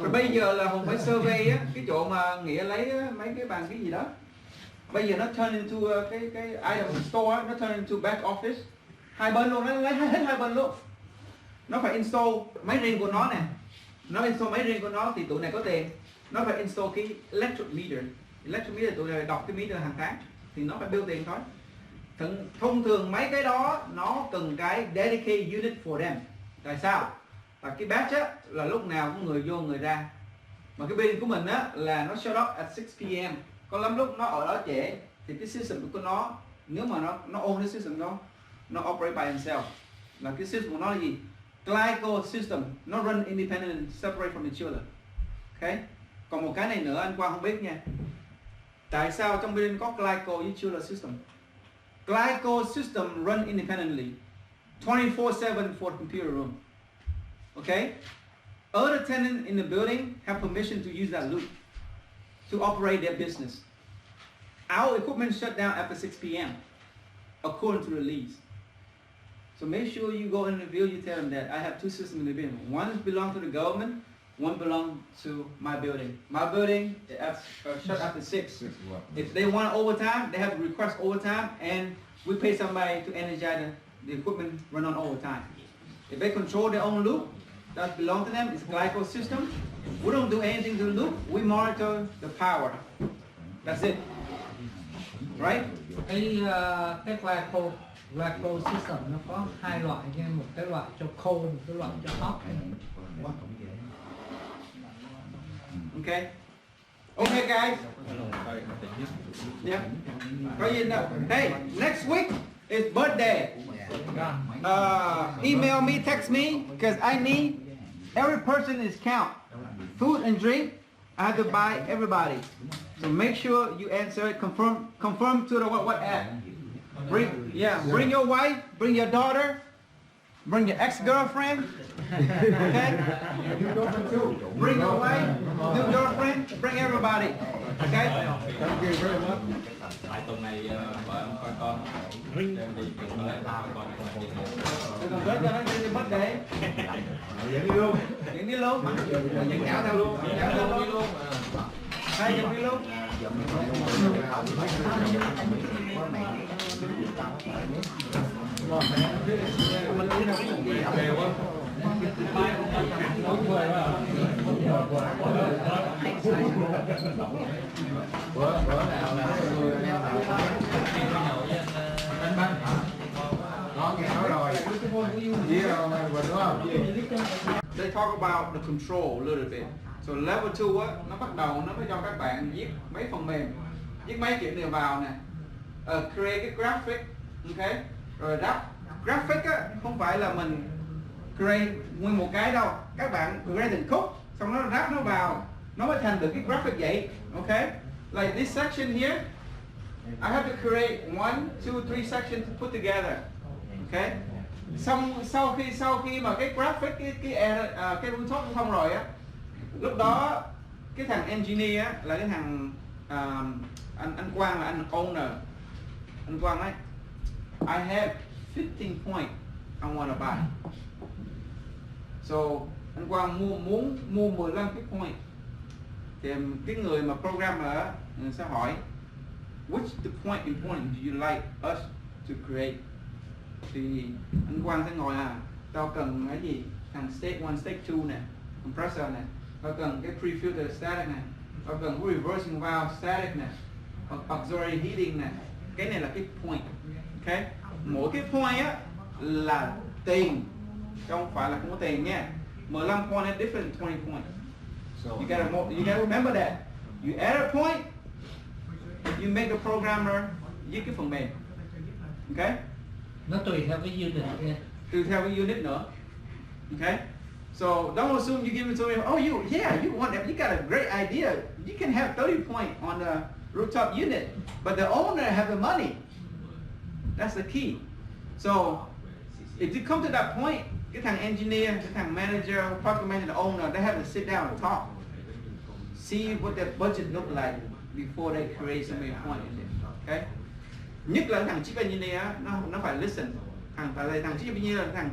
rồi bây giờ là Hùng phải survey á, cái chỗ mà Nghĩa lấy mấy cái bàn cái gì đó. Bây giờ nó turn into cái item store, nó turn into back office. Hai bên luôn, nó lấy hết hai bên luôn. Nó phải install máy riêng của nó nè. Nó install máy riêng của nó thì tụi này có tiền. Nó phải install cái electric meter. Electric meter tụi này đọc cái meter hàng tháng thì nó phải bill tiền thôi. Thông thường mấy cái đó nó cần cái dedicated unit for them. Tại sao? Và cái batch á là lúc nào có người vô người ra. Mà cái building của mình á là nó shut up at 6 p.m. Có lắm lúc nó ở đó trễ thì cái system của nó, nếu mà nó own cái system đó, nó operate by itself. Là cái system của nó là gì? Glyco system, nó run independent, separate from each other. Okay. Còn một cái này nữa anh Quang không biết nha. Tại sao trong building có glyco với chiller system? Glyco system run independently 24/7 for the computer room. Okay? Other tenants in the building have permission to use that loop to operate their business. Our equipment shut down after 6 p.m. according to the lease. So make sure you go in the building, you tell them that I have two systems in the building. One belongs to the government, one belongs to my building. My building is shut after 6. If they want overtime, they have to request overtime, and we pay somebody to energize the equipment run on overtime. If they control their own loop, that belongs to them, it's a glyco system. We don't do anything to the loop, we monitor the power. That's it. Right? Cái glyco system nó có hai loại nha, một cái loại cho cold, một cái loại cho hot. Okay. Okay guys. Yeah. Có gì đâu. Hey, next week is birthday. Email me, text me, because I need every person is count. Food and drink, I have to buy everybody. So make sure you answer it. Confirm to the WhatsApp. Bring your wife, bring your daughter, bring your ex-girlfriend. Okay? Bring your wife, new girlfriend, bring everybody. Okay? Thank you very much. Tại tuần này vợ em coi con đem đi trường lại con Còn tới cho nó đi mất đấy. Dẫn đi luôn. Dẫn đi luôn. Dẫn kéo theo luôn. Kéo theo luôn. Hai dẫn đi luôn. Mình đi nào cái gì đều không? They talk about the control a little bit. So level 2 á, nó bắt đầu nó mới cho các bạn viết mấy phần mềm, viết mấy chuyện này vào nè. Create cái graphic, okay? Rồi rap. Graphic á, không phải là mình create nguyên một cái đâu. Các bạn create từng khúc, xong nó ráp nó vào, nó mới thành được cái graphic vậy. Okay? Like this section here, I have to create 1, 2, 3 sections to put together. Okay? Xong sau khi mà cái graphic cái rooftop xong rồi á, lúc đó cái thằng engineer á, là cái thằng anh Quang là anh owner. Anh Quang ấy, I have 15 points I want to buy. So anh Quang muốn mua 15 cái point. Thì cái người mà programmer sẽ hỏi which the point important do you like us to create? Thì anh Quang sẽ ngồi tao cần cái gì? Thằng state 1, state 2 nè, compressor nè, tao cần cái pre-filter static nè, tao cần cái reversing valve static nè, auxiliary heating nè. Cái này là cái point. Okay? Mỗi cái point á là tiền, không phải là không có tiền nha. 15 point is different than 20 point. You gotta remember that. You add a point, you make the programmer viết cái phần mềm. Okay? Nó tùy theo cái unit kia. Tùy theo cái unit nữa. Okay? So don't assume you give it to me. Oh, you want that? You got a great idea. You can have 30 point on the rooftop unit, but the owner have the money. That's the key. So if you come to that point, cái thằng engineer, cái thằng manager, project manager, the owner, they have to sit down and talk. See what their budget look like before they create so many points in there. Okay? Nhất là thằng chief engineer, nó phải listen. Thằng chief engineer là thằng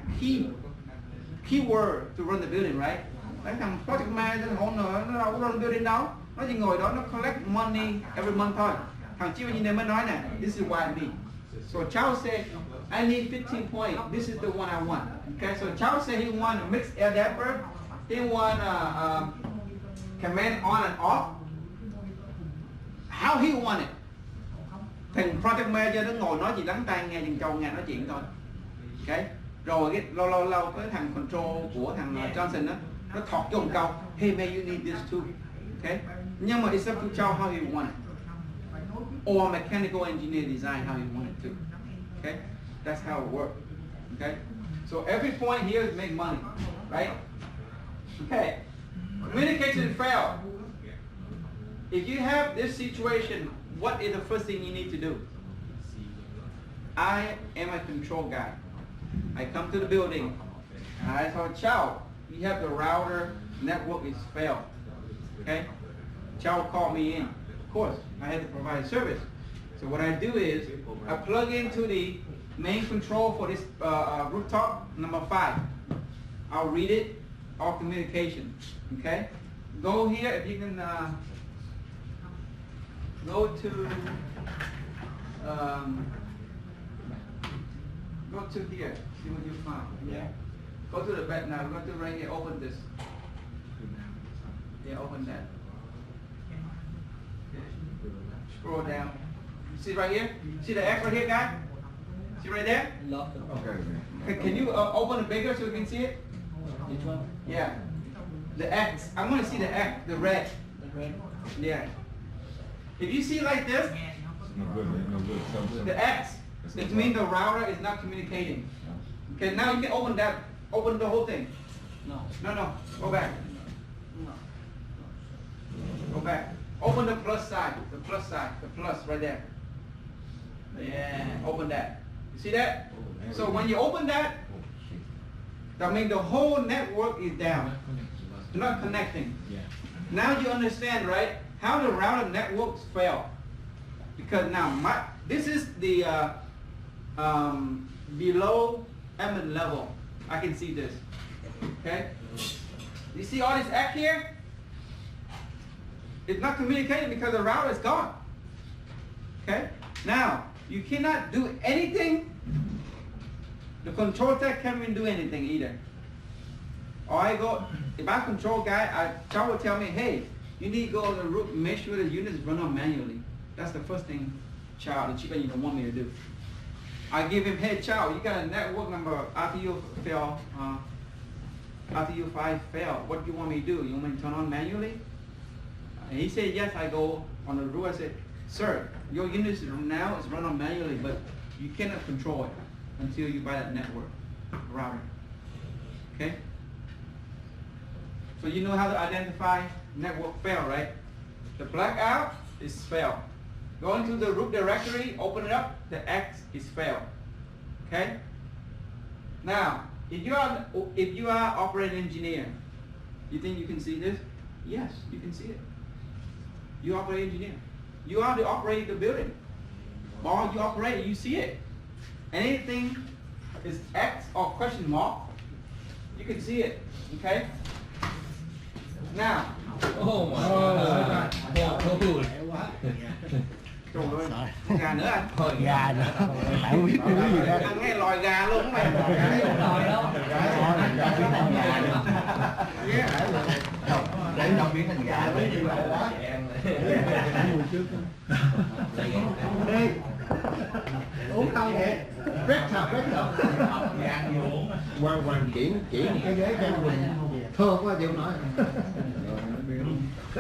keyword to run the building, right? Đấy, thằng project manager, thằng owner, nó đâu có run the building đâu. Nó chỉ ngồi đó, nó collect money every month thôi. Thằng chief engineer mới nói nè, this is what I need. So Charles said, I need 15 points. This is the one I want. Okay, so Charles said he want a mixed air damper. He want command on and off. How he want it. Thằng project manager nó ngồi nói chỉ lắng tai nghe chừng trâu nghe nói chuyện thôi. Okay, Rồi cái lâu cái thằng control của thằng Johnson đó, nó thọt vô một câu, hey man you need this too. Okay? Nhưng mà it's up to Chow how you want it. Or mechanical engineer design how you want it to. Okay? That's how it works. Okay? So every point here is make money, right? Okay. Communication failed. If you have this situation, what is the first thing you need to do? I am a control guy. I come to the building. I told Chow, you have the router network is failed. Okay? Chow called me in. Of course, I had to provide service. So what I do is I plug into the main control for this rooftop number 5. I'll read it, all communication. Okay? Go here if you can go to here, see what you find. Yeah. Go to the back now, go to right here, open this. Yeah, open that. Scroll down. See right here? See the X right here, guy? See right there? Okay. Can you open it bigger so we can see it? Which one? Yeah. The X. I want to see the X, the red. The red. Yeah. If you see like this, No good, no good. the X, it means the router is not communicating. Okay, now you can open that, open the whole thing. No. No, go back. Go back. Open the plus side, the plus right there. Yeah, open that. You see that? So when you open that, that means the whole network is down. Not connecting. Yeah. Now you understand, right, how the router networks fail. Because now this is the below admin level. I can see this. Okay? You see all this X here? It's not communicating because the router is gone. Okay? Now, you cannot do anything. The control tech can't even do anything either. Or I go, if I'm control guy, Chow will tell me, hey, you need to go on the route, make sure the units run on manually. That's the first thing Chow, the chief engineer, want me to do. I give him, hey Chow, you got a network number, RTU fail, RTU 5 fail. What do you want me to do? You want me to turn on manually? And he said, yes. I go on the route. I said, sir, your unit now is run on manually, but you cannot control it until you buy that network router. Okay? So you know how to identify network fail, right? The blackout is fail. Go into the root directory, open it up, the X is fail. Okay? Now, if you are operating engineer, you think you can see this? Yes, you can see it. You operate engineer. You are the operator of the building. While you operate it, you see it. Anything is X or question mark, you can see it. Okay? Now, Oh my God. trời ơi, gà nữa anh. Thôi gà nữa. Bạn không biết cái gì đó. Anh nghe lòi gà luôn mày. Lòi đâu. Để nó biến thành gà. Đi. Uống không vậy? Rất thật. Quan chuyển cái ghế cho mình thơm quá chịu nói. I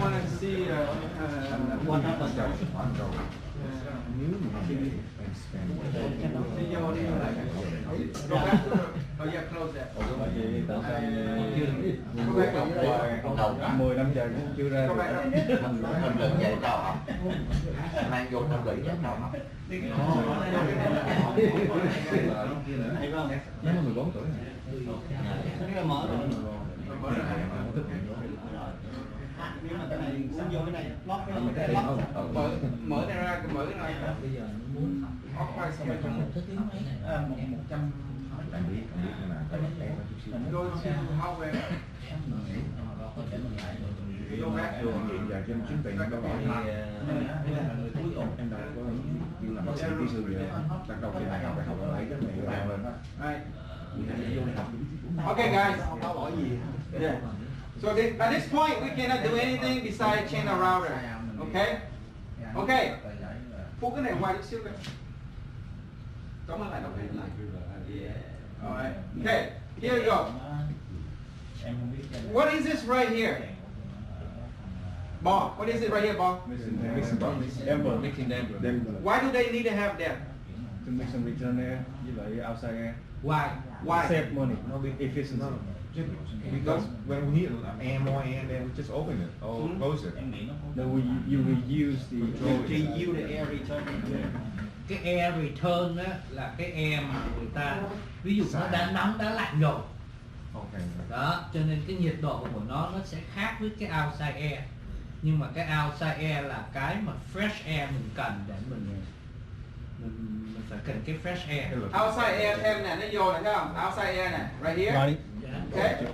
want to see what happens. Go back to the, oh yeah, close that. Go back up. 10 năm giờ cũng chưa ra. Go back up. Mình lượng về cho học. Mang vô trong lưỡi cho học. Nó 14 tuổi. Cái mở rồi. Nếu mà cái này uống vô cái này lót cái Mở này ra, mở cái này. Bây giờ nó muốn Off by somebody. Go to hardware. Go back. Hiện giờ trên chính tiền đâu rồi. Em đâu có như là bác sĩ kỹ sư vậy. Bắt đầu thì đại học lại cái này vào lên đó. Okay, guys. Yeah. So at this point, we cannot do anything besides change the router. Okay? Okay. Put cái này ngoài chút xíu kìa. Tóm lại. Alright. Okay, here you go. What is this right here? Bob, what is it right here, Bob? Mixing damper. Why do they need to have that? To mix and return air với lại outside air. Why? Why? Save money, no efficiency. Because when we need air, more air, then we just open it or close it. Then you reuse the Cái air return á, là cái air mà người ta, ví dụ nó đã nóng đã lạnh rồi. Okay. Đó, cho nên cái nhiệt độ của nó sẽ khác với cái outside air. Nhưng mà cái outside air là cái mà fresh air mình cần để mình phải cần cái fresh air. Outside air thêm nè, nó vô này thấy không? Outside air nè, right here. Right. Okay.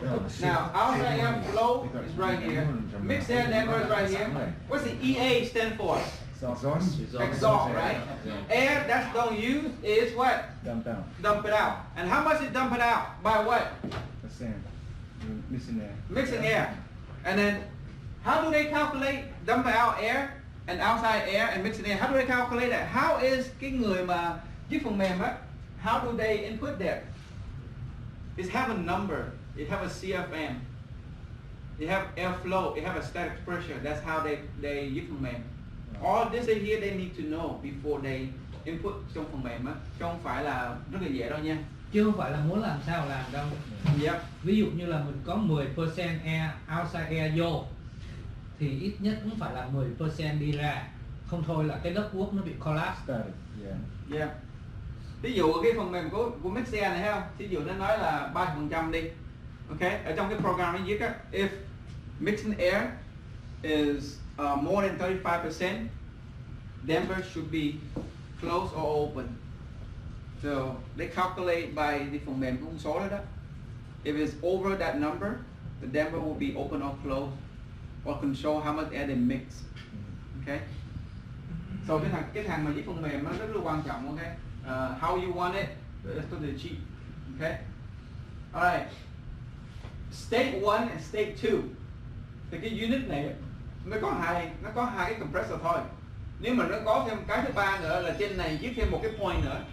Now outside air flow is right here. Mixed air damper is right here. What's the EA stand for? Exhaust, right? Air that's don't use is what? Dump down. Dump it out. And how much is dump it out? By what? The same. Mixing air. Mixing air. And then how do they calculate dump out air and outside air and mixing air? How do they calculate that? How is cái người mà viết phần mềm á, how do they input that? It have a number. It have a CFM. It have airflow. It have a static pressure. That's how they viết phần mềm. All this in here they need to know before they input trong phần mềm á, chứ không phải là rất là dễ đâu nha. Chứ không phải là muốn làm sao làm đâu. Yep. Ví dụ như là mình có 10% air, outside air vô, thì ít nhất cũng phải là 10% đi ra. Không thôi là cái đất quốc nó bị collapse. Static. Yeah. Ví dụ cái phần mềm của Mixer này thấy không? Ví dụ nó nói là 30% đi. Ok, ở trong cái program nó viết á, if mixing air is more than 35%, damper should be closed or open. So they calculate by the phần mềm của số đó. If it's over that number, the damper will be open or closed, or control how much air they mix. Okay. So cái thằng mà viết phần mềm nó rất là quan trọng. Okay. How you want it, let's go to the cheat. Okay. Alright. State 1 and state 2. Thì cái unit này nó có hai cái compressor thôi. Nếu mà nó có thêm cái thứ ba nữa là trên này viết thêm một cái point nữa.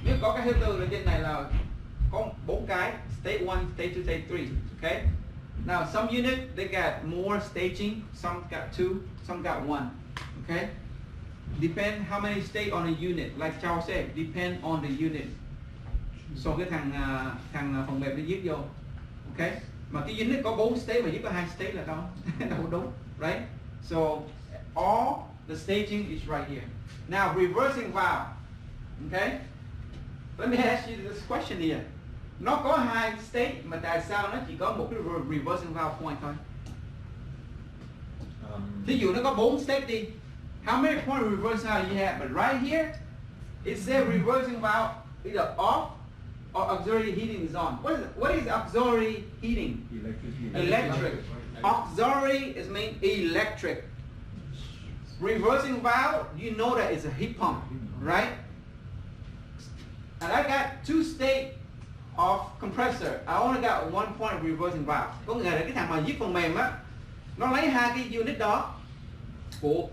Nếu có cái thứ tư là trên này là có 4 cái, state 1, state 2, state 3. Okay. Now some unit they got more staging, some got 2, some got 1. Okay. Depend how many state on a unit. Like Charles said, depend on the unit. So cái thằng phần mềm nó viết vô. Okay. Mà cái unit có 4 state mà viết có 2 state là đâu? Đâu đúng. Right? So all the staging is right here. Now reversing valve. Okay. Let me ask you this question here. Nó có 2 state mà tại sao nó chỉ có một cái reversing valve point thôi? Ví dụ nó có 4 state đi. How many point reversing valve you have? But right here, it says reversing valve either off or auxiliary heating is on. What is auxiliary heating? Electric. Auxiliary is mean electric. Reversing valve, you know that it's a heat pump, right? And I got 2 states of compressor. I only got 1 point of reversing valve. Có nghĩa là cái thằng mà viết phần mềm á, nó lấy 2 cái unit đó của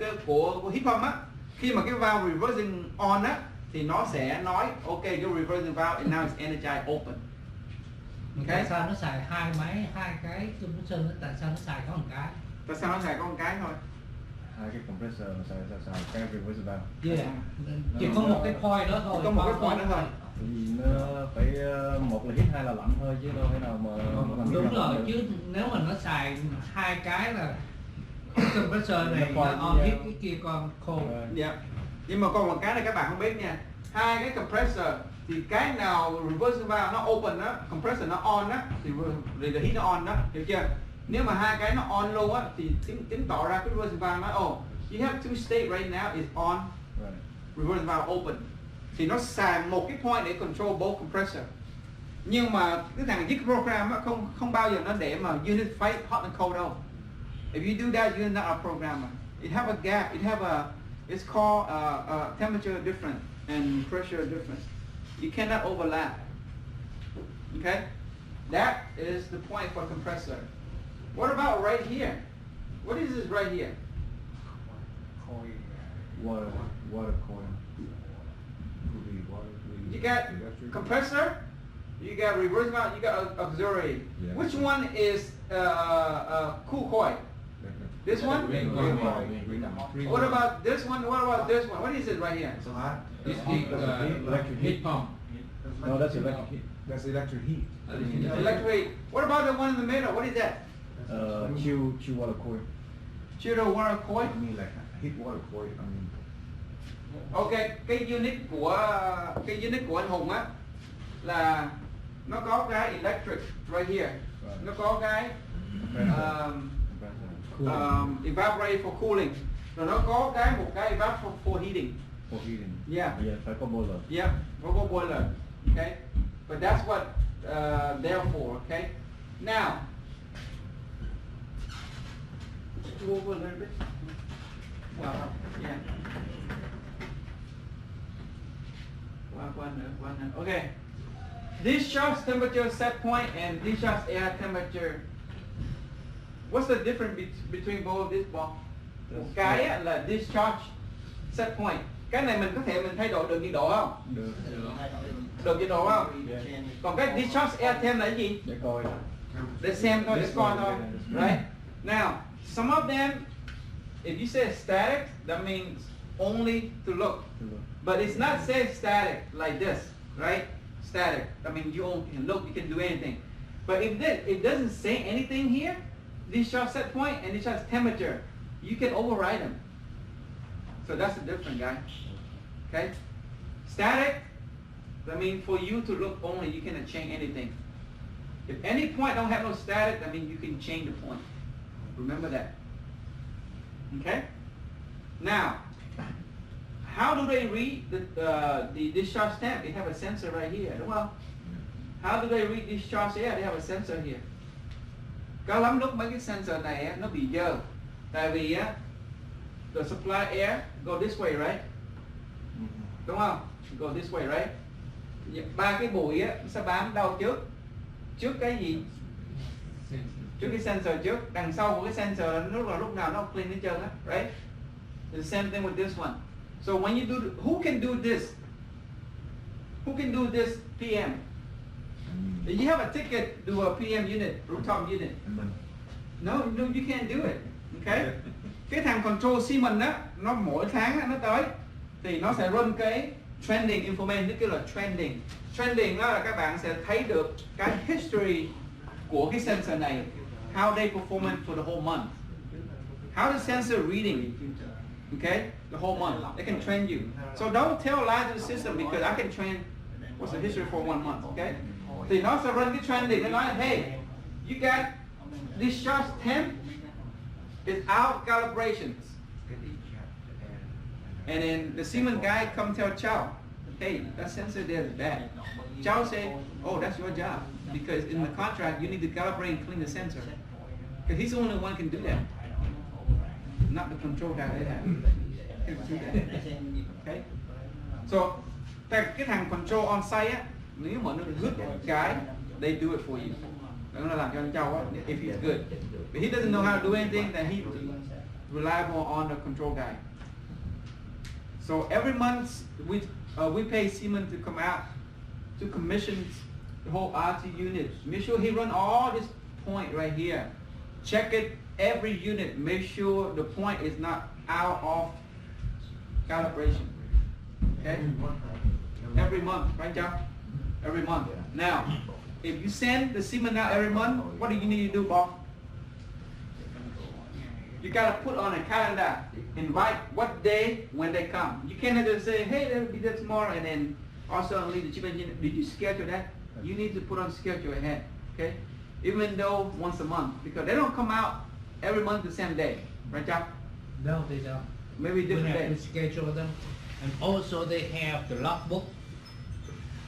heat pump á, khi mà cái valve reversing on á thì nó sẽ nói ok, your reversing valve and now it's energized open. Okay. Tại sao nó xài hai cái compressor nữa? Tại sao nó xài có một cái? Tại sao nó xài có một cái thôi? 2 cái compressor mà xài cái reversing valve. Yeah. Chỉ có một cái point đó thôi. Có một cái point đó thôi. Vì nó phải một là hít, 2 là lạnh thôi chứ đâu thể nào mà đúng rồi, chứ nếu mà nó xài 2 cái là compressor này là on heat, cái kia còn cold. Yeah. Nhưng mà còn một cái này các bạn không biết nha. 2 cái compressor thì cái nào reversing valve nó open á, compressor nó on á thì heat nó on đó, hiểu chưa? Nếu mà 2 cái nó on luôn á thì chứng tỏ ra cái reversing valve nói oh, you have 2 state right now is on, reversing valve open. Thì nó xài một cái point để control both compressor. Nhưng mà cái thằng viết program á không bao giờ nó để mà unit fight hot and cold đâu. If you do that, you're not a programmer. It have a gap. It's called temperature difference and pressure difference. You cannot overlap. Okay, that is the point for compressor. What about right here? What is this right here? Water coil. You got compressor You got reverse mount, you got auxiliary. Yeah. Which one is cool coil? This one? What about this one? What about this one? What is it right here? This is heat pump. No, that's electric heat. That's electric heat. Electric. What about the one in the middle? What is that? Chill water coil. Chilled water coil. I mean like heat water coil. I mean. Ok, cái unit của anh Hùng á là nó có cái electric right here. Nó có cái evaporate for cooling. Rồi nó có một cái evaporate for heating. For heating. Yeah. Yeah, phải có boiler. Yeah, có boiler. Okay. But that's what they're for, okay? Now, go over a little bit. Yeah. One. Okay. Discharge temperature set point and discharge air temperature. What's the difference between both of these balls? Một cái á, là discharge set point. Cái này mình có thể thay đổi được nhiệt độ không? Được nhiệt độ không? Còn cái discharge air temp là cái gì? Để coi. Để xem thôi, để coi thôi. Right? Now, some of them, if you say static, that means only to look. But it's not say static like this, right? Static. I mean, you only can look, you can do anything. But if it doesn't say anything here, discharge set point and discharge temperature, you can override them. So that's the difference, guys. Okay? Static, that means for you to look only, you cannot change anything. If any point don't have no static, that means you can change the point. Remember that. Okay? Now, how do they read the discharge temp? They have a sensor right here. Well, how do they read discharge air? They have a sensor here. Có lắm lúc mấy cái sensor này nó bị dơ. Tại vì the supply air go this way, right? Đúng không? Go this way, right? Ba cái bụi nó sẽ bám đâu trước? Trước cái gì? Trước cái sensor trước. Đằng sau của cái sensor nó lúc nào nó clean hết trơn á, right? The same thing with this one. So when you do, who can do this? Who can do this PM? If you have a ticket, do a PM unit, rooftop unit. No, you can't do it. Okay? Cái thằng control Siemens á, nó mỗi tháng á, nó tới thì nó sẽ run cái trending information, cái là trending. Trending đó là các bạn sẽ thấy được cái history của cái sensor này, how they performance for the whole month. How the sensor reading, okay, the whole month. They can train you. So don't tell a lie to the system because I can train what's the history for 1 month, okay? Thì nó sẽ run cái trending, nó nói hey, you got discharge temp is out calibrations. And then the Siemens guy come tell Chow, hey, that sensor there is bad. Chow say, oh, that's your job. Because in the contract, you need to calibrate and clean the sensor. Because he's the only one who can do that. Not the control guy they have. He can do that. Okay? So, cái thằng control on site á, nếu mà nó good guy, they do it for you. Nó làm cho anh Châu á, if he's good. But he doesn't know how to do anything, then he reliable on the control guy. So every month we pay Siemens to come out to commission the whole RT unit. Make sure he run all this point right here. Check it every unit. Make sure the point is not out of calibration. Okay? Every month, right, John? Every month. Now, if you send the Siemens out every month, what do you need to do, Bob? You gotta put on a calendar, invite what day when they come. You cannot just say, hey, they'll be there tomorrow, and then also leave the chief engineer. Did you schedule that? You need to put on schedule ahead, okay? Even though once a month, because they don't come out every month the same day, right, John? No, they don't. Maybe We different have to days. schedule them. And also they have the logbook.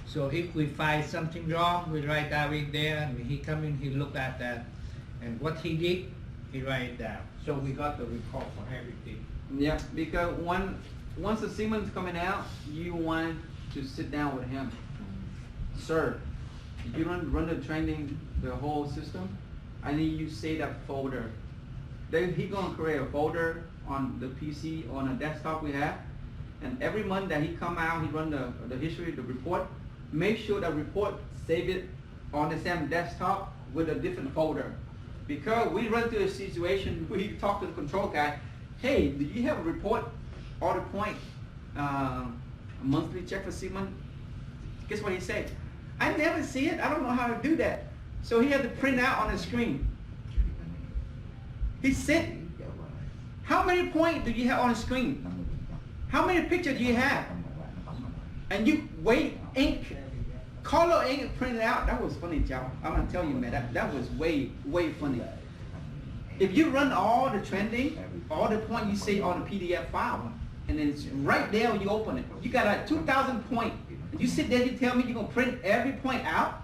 So if we find something wrong, we write down in there, and when he come in, he look at that. And what he did, he write it down. So we got the report for everything. Yeah, because once the Siemens coming out, you want to sit down with him. Sir, you run the training, the whole system. I need you save that folder. Then he gonna create a folder on the PC, on a desktop we have. And every month that he come out, he run the history, the report. Make sure the report save it on the same desktop with a different folder. Because we run into a situation, we talk to the control guy, hey, do you have a report, order point, monthly check for Siemens? Guess what he said? I never see it, I don't know how to do that. So he had to print out on the screen. He said, how many points do you have on the screen? How many pictures do you have? And you wait, ink, color ink printed out. That was funny, Joe. I'm gonna tell you, man, that was way funny. If you run all the trending, all the points you see on the PDF file, and then it's right there when you open it, you got like 2,000 points. And you sit there, you tell me you're gonna print every point out?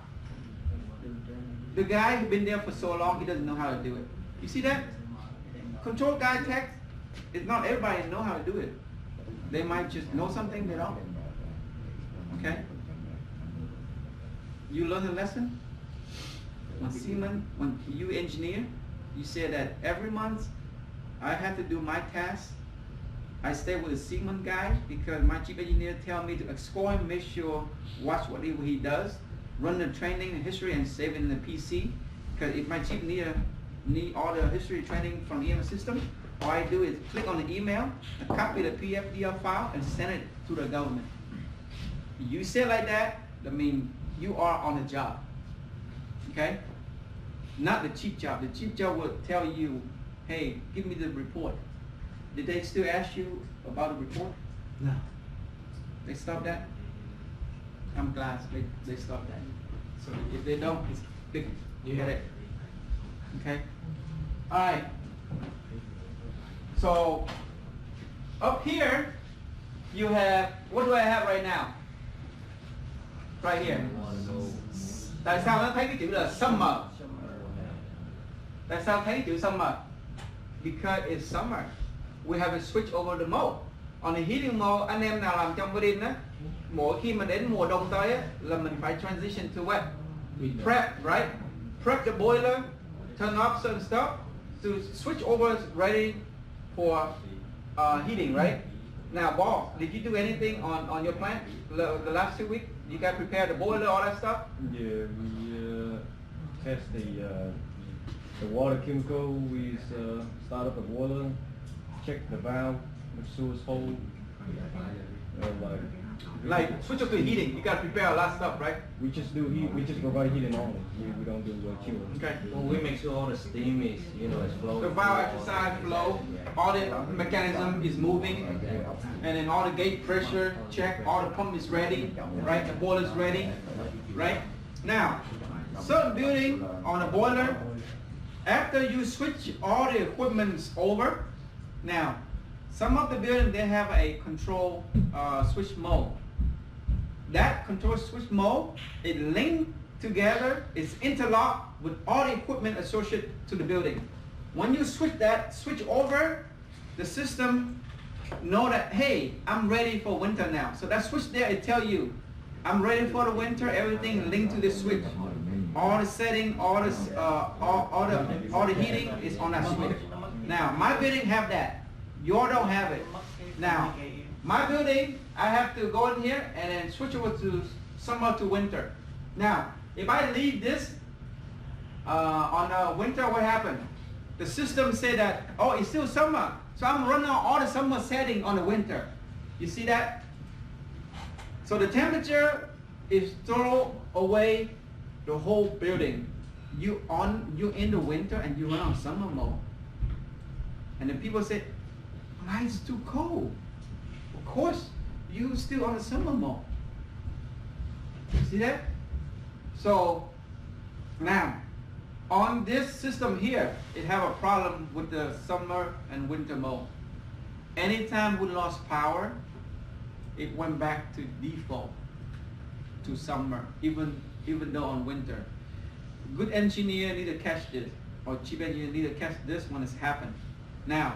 The guy who's been there for so long, he doesn't know how to do it. You see that? Control guy text, it's not everybody know how to do it. They might just know something they don't. Okay? You learn a lesson? When Siemens, when you engineer, you say that every month I have to do my task. I stay with a Siemens guy because my chief engineer tell me to score him, make sure, watch what he does, run the training and history and save it in the PC. Because if my chief engineer need all the history training from the EMS system, all I do is click on the email, copy the PDF file, and send it to the government. You say like that, that means you are on the job. Okay? Not the cheap job. The cheap job will tell you, hey, give me the report. Did they still ask you about the report? No. They stopped that? I'm glad they stopped that. So if they don't, it's big. You get it? Okay? Alright. So up here you have, what do I have right now? Right here. Tại sao nó thấy cái chữ là summer? Tại sao thấy cái chữ summer? Because it's summer. We have to switch over the mode. On the heating mode, anh em nào làm trong Bodin á, mỗi khi mà đến mùa đông tới á, là mình phải transition to what? Prep, right? Prep the boiler, turn off certain stuff, to switch over ready for heating, right? Now, boss, did you do anything on your plant the last 2 weeks? You got prepare the boiler, all that stuff? Yeah, we test the water chemical. We start up the boiler, check the valve, make sure it's whole. Like switch up to heating, you got to prepare a lot of stuff, right? We just do heat. We just provide heating only. We don't do chiller. Okay. Well, we make sure all the steam is, is flowing. The valve exercise flow, all the mechanism is moving, and then all the gate pressure check, all the pump is ready, right? The boiler is ready, right? Now, certain building on a boiler, after you switch all the equipments over, now, some of the buildings, they have a control switch mode. That control switch mode, it linked together, it's interlocked with all the equipment associated to the building. When you switch over, the system know that, hey, I'm ready for winter now. So that switch there, it tell you, I'm ready for the winter, everything linked to this switch. All the setting, all the heating is on that switch. Now, my building have that. Yours don't have it. Now, my building, I have to go in here and then switch over to summer to winter. Now, if I leave this on winter, what happened? The system say that, oh, it's still summer. So I'm running all the summer setting on the winter. You see that? So the temperature is throw away the whole building. You in the winter and you run on summer mode. And then people say, mine's too cold. Of course, you still on the summer mode. See that? So now, on this system here, it have a problem with the summer and winter mode. Anytime we lost power, it went back to default to summer, even though on winter. Good engineer need to catch this, or chief engineer need to catch this when it's happened. Now,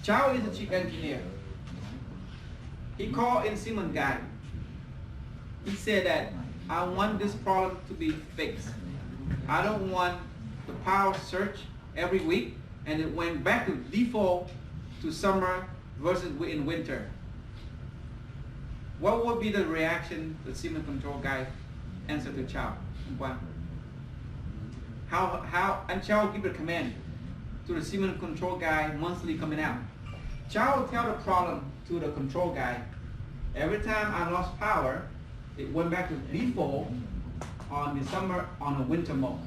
Chow is the chief engineer. He called in Siemens guy. He said that I want this problem to be fixed. I don't want the power surge every week and it went back to default to summer versus in winter. What would be the reaction the Siemens control guy answer to Chow. How and Chow give the command to the Siemens control guy monthly coming out. Chow will tell the problem to the control guy. Every time I lost power, it went back to default on the summer on a winter mode.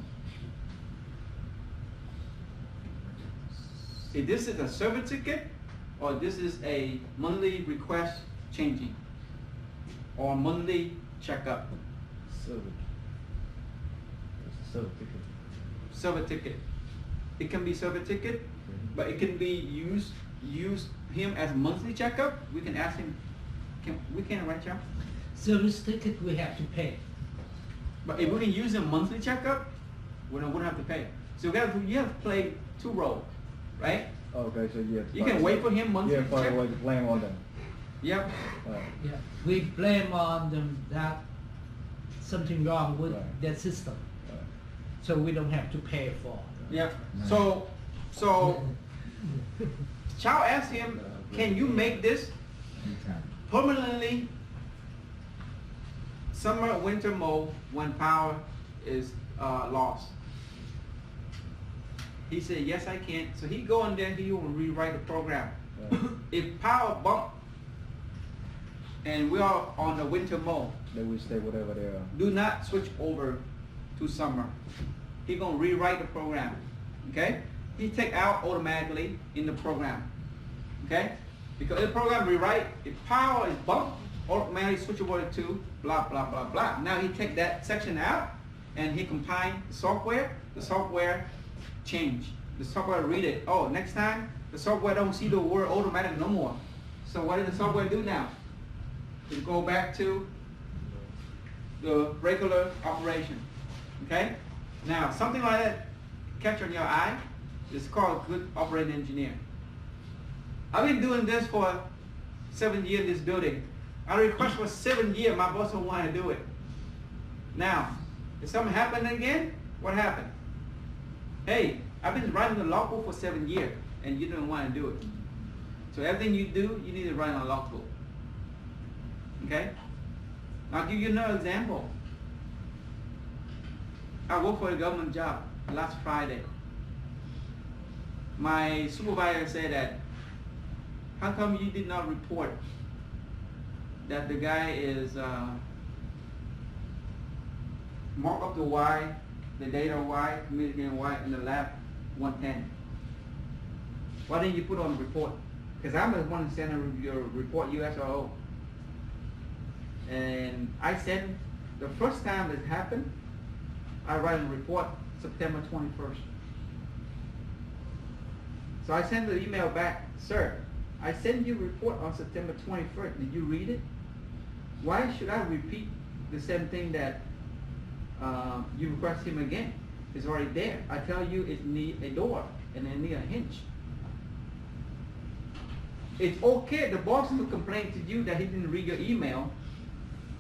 If this is a service ticket, or this is a monthly request changing, or monthly checkup. Server. It's a server ticket. Server ticket. It can be server ticket, but it can be use him as a monthly checkup. We can ask him. We can write down. Service ticket we have to pay. But if we can use a monthly checkup, we don't have to pay. So you have to play two roles, right? Okay, so You can wait for him monthly. Yeah, find a way to blame on them. Yep. Yeah, we blame on them that something wrong with Right. their system, Right. so we don't have to pay for. Yeah. So Chow asked him, can you make this permanently summer winter mode when power is lost? He said, yes, I can. So he go in there, he will rewrite the program. Right. If power bump and we are on the winter mode, They will stay whatever they are. do not switch over to summer. He gonna rewrite the program, okay? He take out automatically in the program, okay? Because the program rewrite, if power is bumped, automatically switch over to blah, blah, blah, blah. Now he take that section out and he combine the software change. The software read it. Oh, next time, the software don't see the word automatic no more. So what does the software do now? It go back to the regular operation, okay? Now, something like that catch on your eye is called good operating engineer. I've been doing this for 7 years in this building. I request for 7 years, my boss don't want to do it. Now, if something happened again, what happened? Hey, I've been writing the logbook for 7 years, and you don't want to do it. So everything you do, you need to write on a logbook. Okay? I'll give you another example. I worked for a government job last Friday. My supervisor said that, how come you did not report that the guy is mark up the Y, the data Y, communicating Y in the lab 110? Why didn't you put on the report? Because I'm the one who sent your report, USRO. And I sent, the first time it happened, I write a report September 21st. So I sent the email back, sir, I sent you a report on September 21st. Did you read it? Why should I repeat the same thing that you request him again? It's already there. I tell you it need a door and it need a hinge. It's okay, the boss will complain to you that he didn't read your email,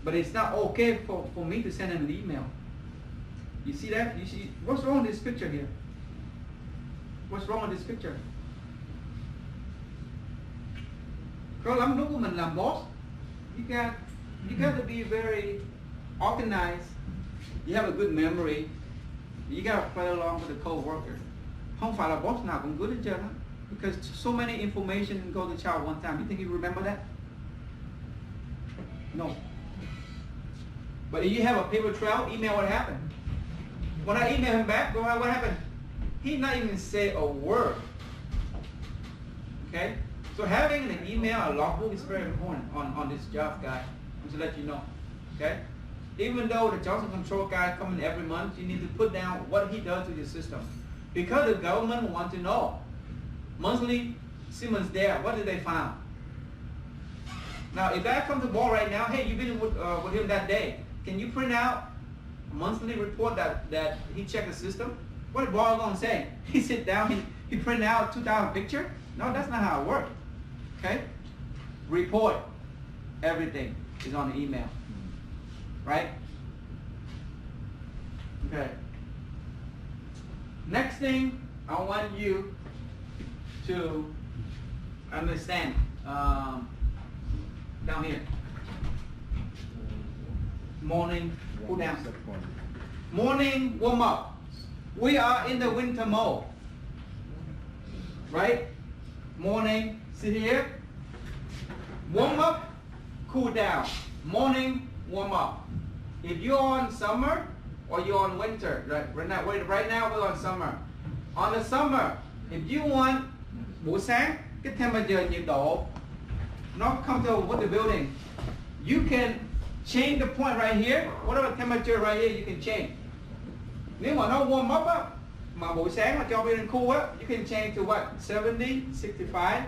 but it's not okay for me to send him an email. You see that? You see, what's wrong with this picture here? What's wrong with this picture? Có lắm lúc của mình làm boss, you got to be very organized. You have a good memory. You got to play along with the co-worker. Không phải là boss nào cũng good hết trơn á. Because so many information go to child one time. You think you remember that? No. But if you have a paper trail, email what happened. When I email him back, what happened? He not even say a word. Okay? So having an email, a logbook is very important on this job guy. To let you know. Okay? Even though the Johnson control guy comes in every month, you need to put down what he does to your system. Because the government wants to know. Monthly, Siemens there, what did they find? Now, if that comes to ball right now, hey, you've been with him that day. Can you print out a monthly report that he checked the system? What is ball going to say? He sit down, he print out 2,000 picture? No, that's not how it works. Okay? Report. Everything is on the email. Right? Okay. Next thing, I want you to understand down here. morning cool down. Set point. Morning warm up. We are in the winter mode, right? Morning, sit here. Warm up, cool down. Morning warm up. If you're on summer or you're on winter, right now we're on summer. On the summer, if you want buổi sáng cái temperature nhiệt độ nó comfortable with the building, you can change the point right here. Whatever temperature right here, you can change. Nếu mà nó warm up á, mà buổi sáng mà cho building cool á, you can change to what? 70, 65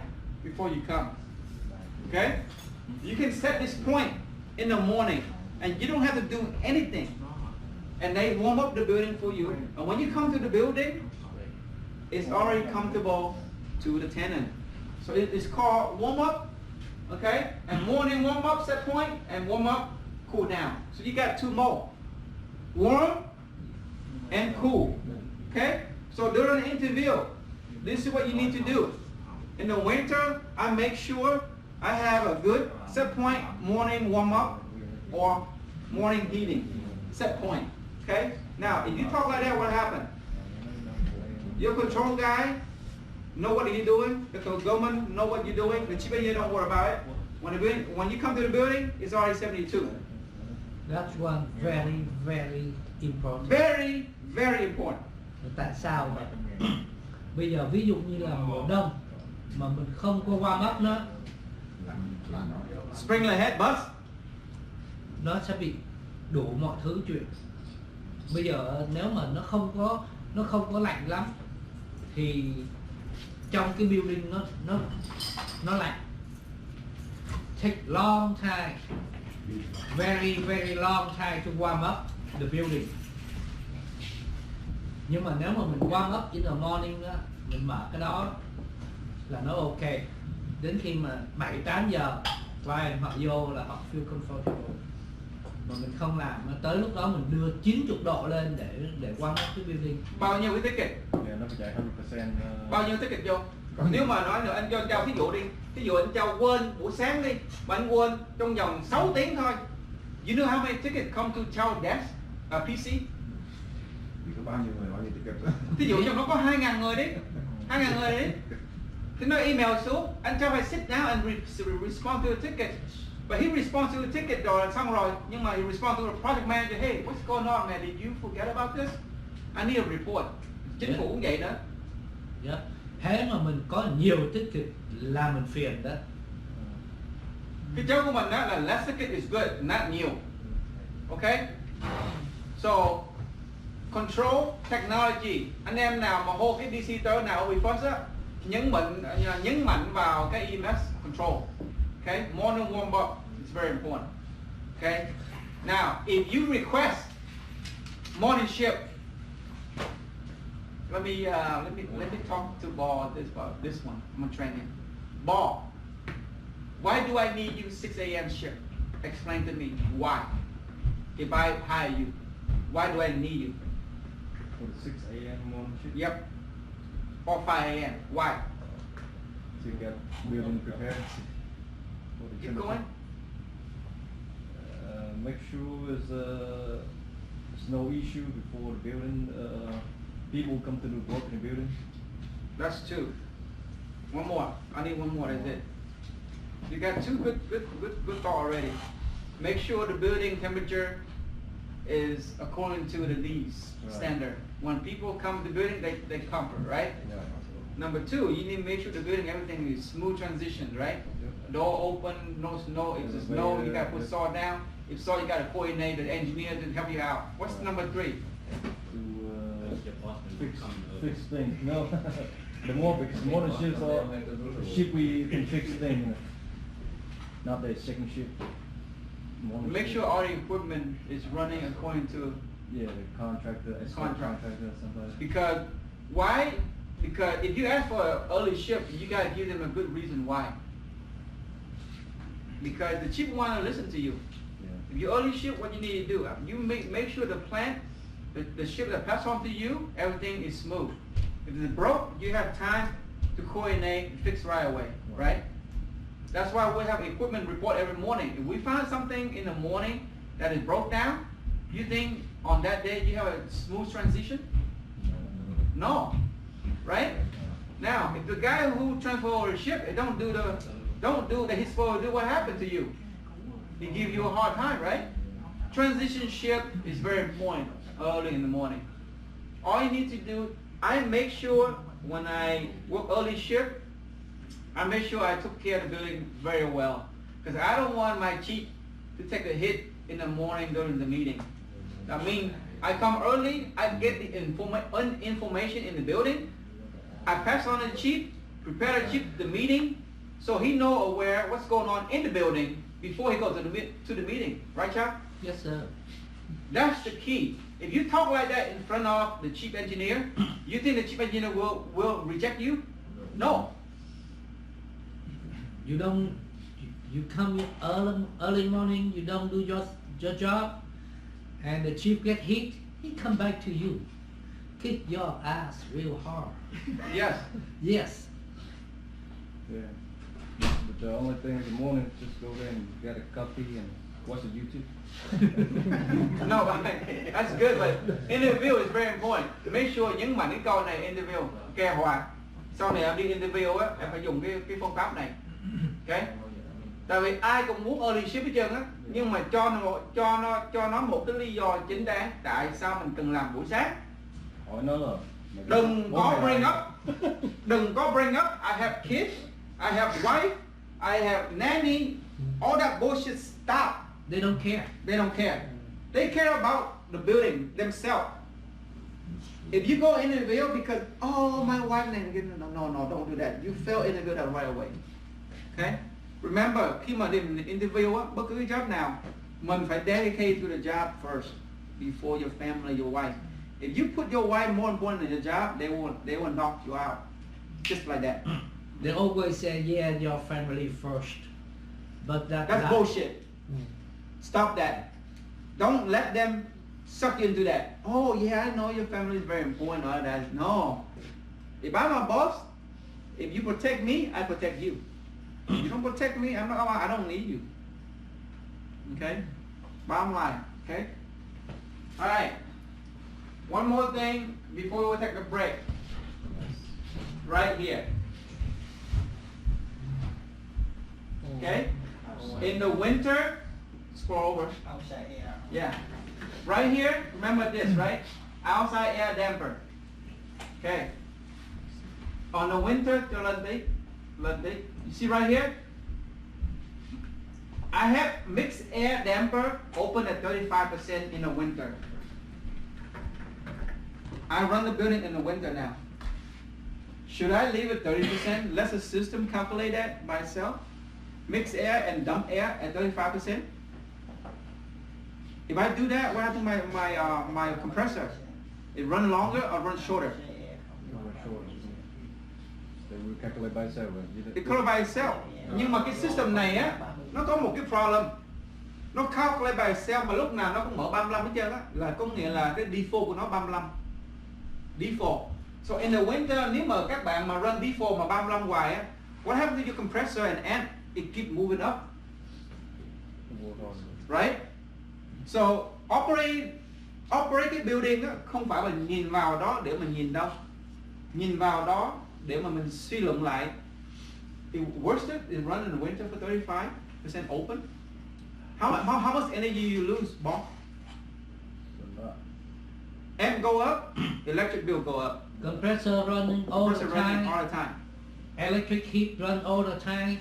before you come. Okay? You can set this point in the morning and you don't have to do anything. And they warm up the building for you. And when you come to the building, it's already comfortable to the tenant. So it's called warm up. Okay? And morning warm up set point and warm up cool down. So you got two more. Warm and cool. Okay? So during the interview, this is what you need to do. In the winter, I make sure I have a good set point, morning warm up or morning heating set point. Okay? Now, if you talk like that, what happened? Your control guy know what he's doing. The government know what you're doing. The chief engineer don't worry about it. When you come to the building, it's already 72. That's one very, very important. Very, very important. Tại sao vậy? Bây giờ ví dụ như là mùa đông mà mình không có warm up nữa, Sprinkler head bust. nó sẽ bị đủ mọi thứ chuyện. Bây giờ nếu mà nó không có lạnh lắm thì trong cái building nó lạnh. Take long time, very very long time to warm up the building. Nhưng mà nếu mà mình warm up in the morning đó, mình mở cái đó là nó ok. Đến khi mà 7-8 giờ client họ vô là họ feel comfortable. Mà mình không làm, tới lúc đó mình đưa 90 độ lên để warm up cái building. Bao nhiêu cái ticket? Yeah, nó phải chạy 100%. Bao nhiêu ticket vô? Nếu mà nói nữa anh cho Châu thí dụ đi. Thí dụ anh Châu quên buổi sáng đi, mà anh quên trong vòng 6 tiếng thôi. You know how many tickets come to Châu desk, PC? Thì có bao nhiêu người bao nhiêu ticket? Thí dụ trong nó có 2.000 người đi, 2.000 người đi. Thì nó email xuống, anh Châu phải sit down and respond to the ticket. But he responds to the ticket rồi xong rồi, nhưng mà he responds to the project manager, hey, what's going on man, did you forget about this? I need a report. Chính phủ cũng vậy nữa. Yeah. Thế mà mình có nhiều ticket là mình phiền đó. Cái chỗ của mình đó là less ticket is good, not nhiều. Okay? So, control technology. Anh em nào mà hold cái DC tới nào bị first á, nhấn mạnh vào cái EMS control. Okay? Morning warm up is very important. Okay? Now, if you request morning shift, let me talk to Ball about this one. I'm gonna train him. Ball, why do I need you 6 a.m. shift? Explain to me why. If I hire you, why do I need you? For the 6 a.m. morning shift? Yep. Or 5 a.m. Why? To get building prepared. Keep going. Make sure there's no issue before the building. People come to the work in the building. That's two. One more. I need one more. That's it. You got two good thought already. Make sure the building temperature is according to the lease standard. When people come to the building, they comfort, right? Yeah. Number two, you need to make sure the building everything is smooth transitions, right? Door open, no snow. If there's snow, you gotta put saw down. If so, you gotta coordinate the engineer to help you out. What's number three? To fix things. No, because morning shifts are shift we can fix things. Not the second shift. Morning Make shift. sure all the equipment is running according to. Yeah, the contractor, contractor, somebody. Because why? Because if you ask for an early shift, you gotta give them a good reason why. Because the chief want to listen to you. Yeah. If you early shift, what you need to do? You make sure the plant, the shift that pass on to you, everything is smooth. If it's broke, you have time to coordinate and fix right away, right? That's why we have equipment report every morning. If we find something in the morning that is broke down, you think on that day you have a smooth transition? No, right? Now, if the guy who transport the ship don't do that he's supposed to do, what happened to you? He give you a hard time, right? Transition ship is very important early in the morning. All you need to do, I make sure when I work early shift, I make sure I took care of the building very well. Because I don't want my chief to take a hit in the morning during the meeting. I mean, I come early, I get the information in the building, I pass on to the chief, prepare the chief the meeting, so he know aware what's going on in the building before he goes to the meeting. Right, Chuck? Yes, sir. That's the key. If you talk like that in front of the chief engineer, you think the chief engineer will reject you? No. You don't. You come early morning. You don't do your job, and the chief get hit. He come back to you, kick your ass real hard. Yes. Yes. Yeah. But the only thing in the morning is just go there and get a coffee and watch the YouTube. No, that's good, but interview is very important. Make sure nhấn mạnh cái câu này interview kè hòa. Sau này em đi interview á, em phải dùng cái phương pháp này. Okay? Tại vì ai cũng muốn early shift hết trơn á, nhưng mà cho nó một cái lý do chính đáng tại sao mình cần làm buổi sáng. Hỏi nó là Đừng có bring up I have kids, I have wife, I have nanny, all that bullshit stop. They don't care. They don't care. They care about the building themselves. If you go interview because, oh, my wife, no, don't do that. You fail interview that right away. Okay? Remember, khi mà đi interview á, bất cứ cái job nào, mình phải dedicate to the job first before your family, your wife. If you put your wife more important than your job, they will knock you out. Just like that. They always say, yeah, your family first. But that's bullshit. Stop that. Don't let them suck you into that. Oh yeah, I know your family is very important. All that. No. If I'm a boss, if you protect me, I protect you. If you don't protect me, I don't need you. Okay? Bottom line. Okay? All right. One more thing before we take a break. Right here. Okay? In the winter, scroll over. Outside air. Yeah. Right here, remember this, right? Outside air damper. Okay. On the winter, you see right here? I have mixed air damper open at 35% in the winter. I run the building in the winter now. Should I leave it 30%? Let the system calculate that by itself. Mix air and dump air at 35%. If I do that, what happens to my compressor? It run longer or run shorter? They will calculate by itself. It calculate by itself. Nhưng mà cái system này á, nó có một cái problem. Nó calculate by itself mà lúc nào nó cũng mở 35 hết trơn á, là có nghĩa là cái default của nó 35. Default. So in the winter, nếu mà các bạn mà run default mà 35 hoài á, what happens to your compressor and amp? It keep moving up. Right? So operate cái building á, không phải mình nhìn vào đó để mình nhìn đâu. Nhìn vào đó để mà mình suy luận lại. It works it run in the winter for 35% open. How much energy you lose, boss? Amp go up, electric bill go up. Compressor running all the time. Electric heat run all the time.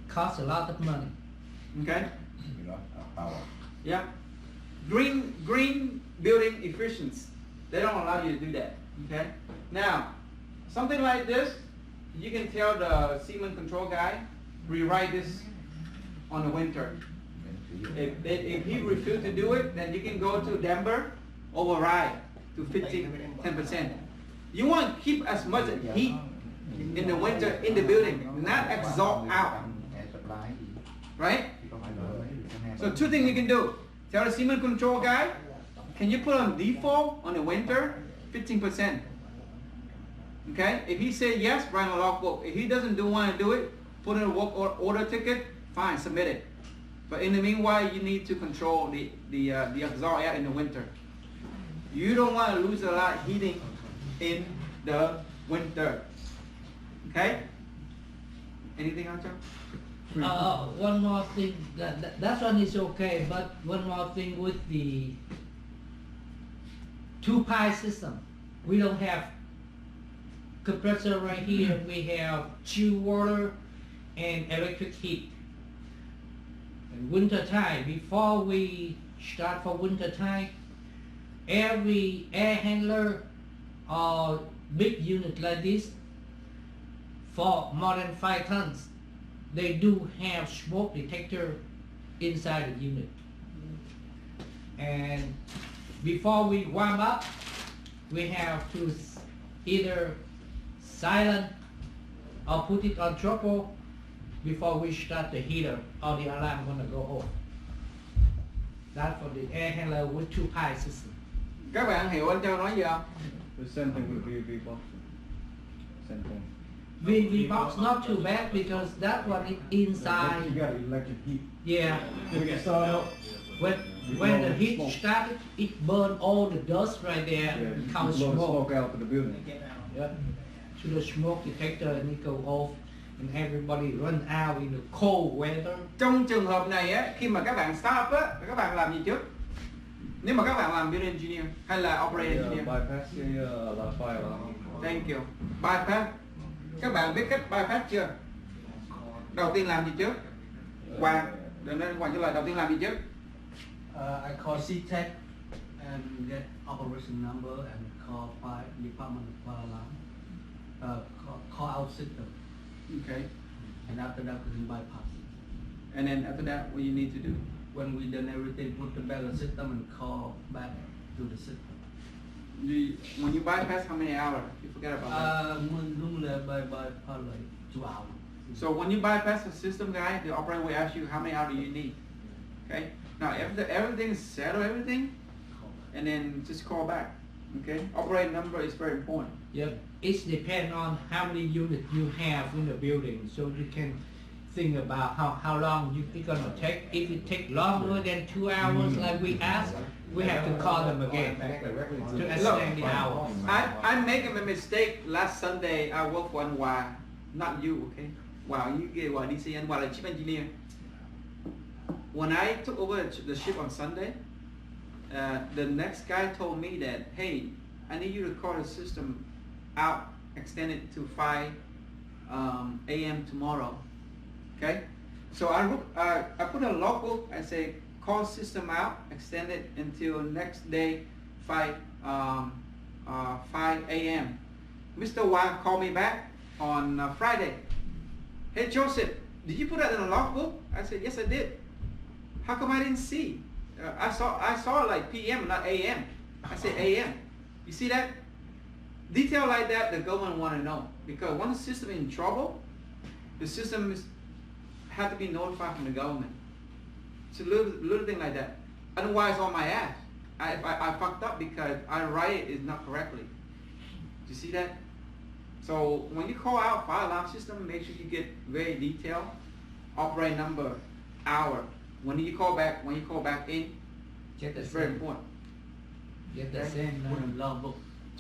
Costs a lot of money. Okay. Yeah. Green building efficiency. They don't allow you to do that. Okay. Now, something like this, you can tell the Siemens control guy, rewrite this on the winter. If he refuses to do it, then you can go to Denver, override to 10%. You want to keep as much heat in the winter in the building, not exhaust out. Right? So two things you can do. Tell the Siemens control guy, can you put on default on the winter, 15%? Okay? If he says yes, write a logbook. If he doesn't want to do it, put in a work order ticket, fine, submit it. But in the meanwhile, you need to control the exhaust air in the winter. You don't want to lose a lot of heating in the winter. Okay? Anything else, John? One more thing, that one is okay, but one more thing with the 2-pie system. We don't have compressor right here, we have chill water and electric heat. In winter time, before we start for winter time, every air handler or big unit like this, for more than 5 tons, they do have smoke detector inside the unit. And before we warm up, we have to either silent or put it on triple before we start the heater or the alarm gonna go off. That's for the air handler with 2-pie system. Các bạn hiểu anh Châu nói gì không? The same thing with VV box. Same thing. VV box not too bad because that one is inside. You got electric heat. Yeah. When you start up, When the heat started, it burned all the dust right there. yeah, It comes you blow the smoke. smoke out to the building. Yeah. To the smoke detector and it go off, and everybody run out in the cold weather. Trong trường hợp này á, khi mà các bạn start up á, các bạn làm gì trước? Nếu mà các bạn làm building engineer hay là operating engineer? Bypass the fire alarm. Thank you. Bypass. Các bạn biết cách bypass chưa? Đầu tiên làm gì trước? Hoàng, đừng nói Hoàng trả lời. Đầu tiên làm gì trước? I call C-Tech and get operation number and call fire department fire alarm. Call out system. Okay. And after that we can bypass it. And then after that, what you need to do? When we done everything, put the back of the system and call back to the system. When you bypass, how many hours? You forget about that. Normally bypass like 2 hours. So when you bypass the system, guy, the operator will ask you how many hours do you need. Okay. Now after everything is settled, and then just call back. Okay. Operating number is very important. Yep. It depends on how many units you have in the building, so you can think about how long it's gonna take. If it take longer than 2 hours, like we asked, we have to call them again to extend the hours. I make a mistake last Sunday. I work for NY, not you, okay? Wow, you get what DC NY, like chief engineer. When I took over the ship on Sunday, the next guy told me that, hey, I need you to call the system out, extend it to 5 a.m. tomorrow. Okay, so I put a logbook. I say call system out, extend it until next day 5 a.m. Mr. Wang called me back on Friday. Hey Joseph, did you put that in a logbook? I said yes, I did. How come I didn't see? I saw like p.m. not a.m. I said a.m. You see that? Detail like that, the government want to know, because when the system is in trouble, the system have to be notified from the government. It's a little thing like that. Otherwise, on my ass. I fucked up because I write it not correctly. Do you see that? So when you call out fire alarm system, make sure you get very detailed. Operating number, hour. When you call back in, it's very important. Get the same Put in logbook.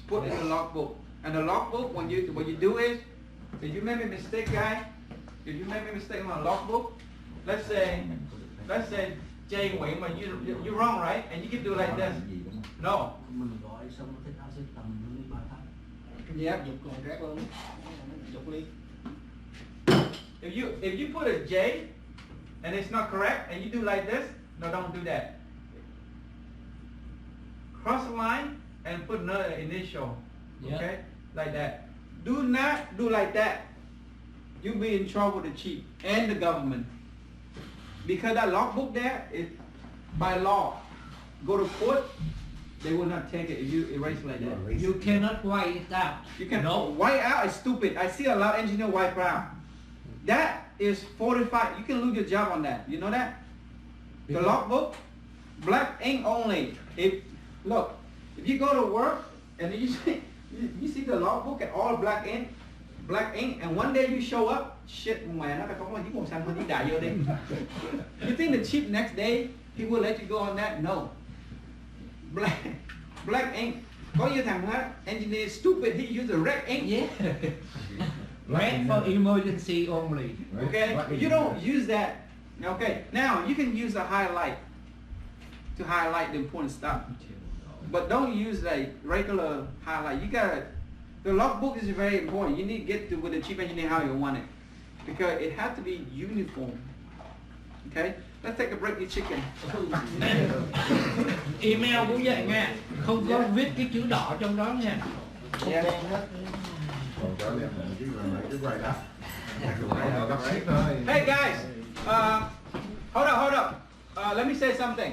Put in the logbook. And the logbook, what you do is, if you make a mistake, guy, if you make a mistake on a logbook, let's say Jay Nguyễn, but you're wrong, right? And you can do like this. No. Mình gọi xong nó thích out system nó mới bypass. Yep. Dục còn rác luôn. Dục ly. If you put a J and it's not correct, and you do like this, no, don't do that. Cross the line and put another initial. Okay, like that. Do not do like that. You'll be in trouble with the chief and the government, because that logbook there is by law. Go to court, they will not take it if you erase like that. You cannot write it out. You can white out is stupid. I see a lot of engineers wipe out. That is 45. You can lose your job on that. You know that? The logbook, black ink only. If you go to work and you see the logbook and all black ink, black ink, and one day you show up, shit, mẹ nó phải có một chiếc màu xanh, đi đại vô đi. You think the cheap next day he will let you go on that? No. Black ink. Có như thằng engineer stupid, he used a red ink. Yeah. Red for emergency only. Okay, you don't use that. Okay, now you can use a highlight to highlight the important stuff, but don't use like regular highlight. You gotta, the logbook is very important. You need to get to with the chief engineer how you want it, because it has to be uniform. Okay, let's take a break, eat chicken. Email cũng vậy nha, không có viết cái chữ đỏ trong đó nha. Yeah. Hey guys, hold up. Let me say something.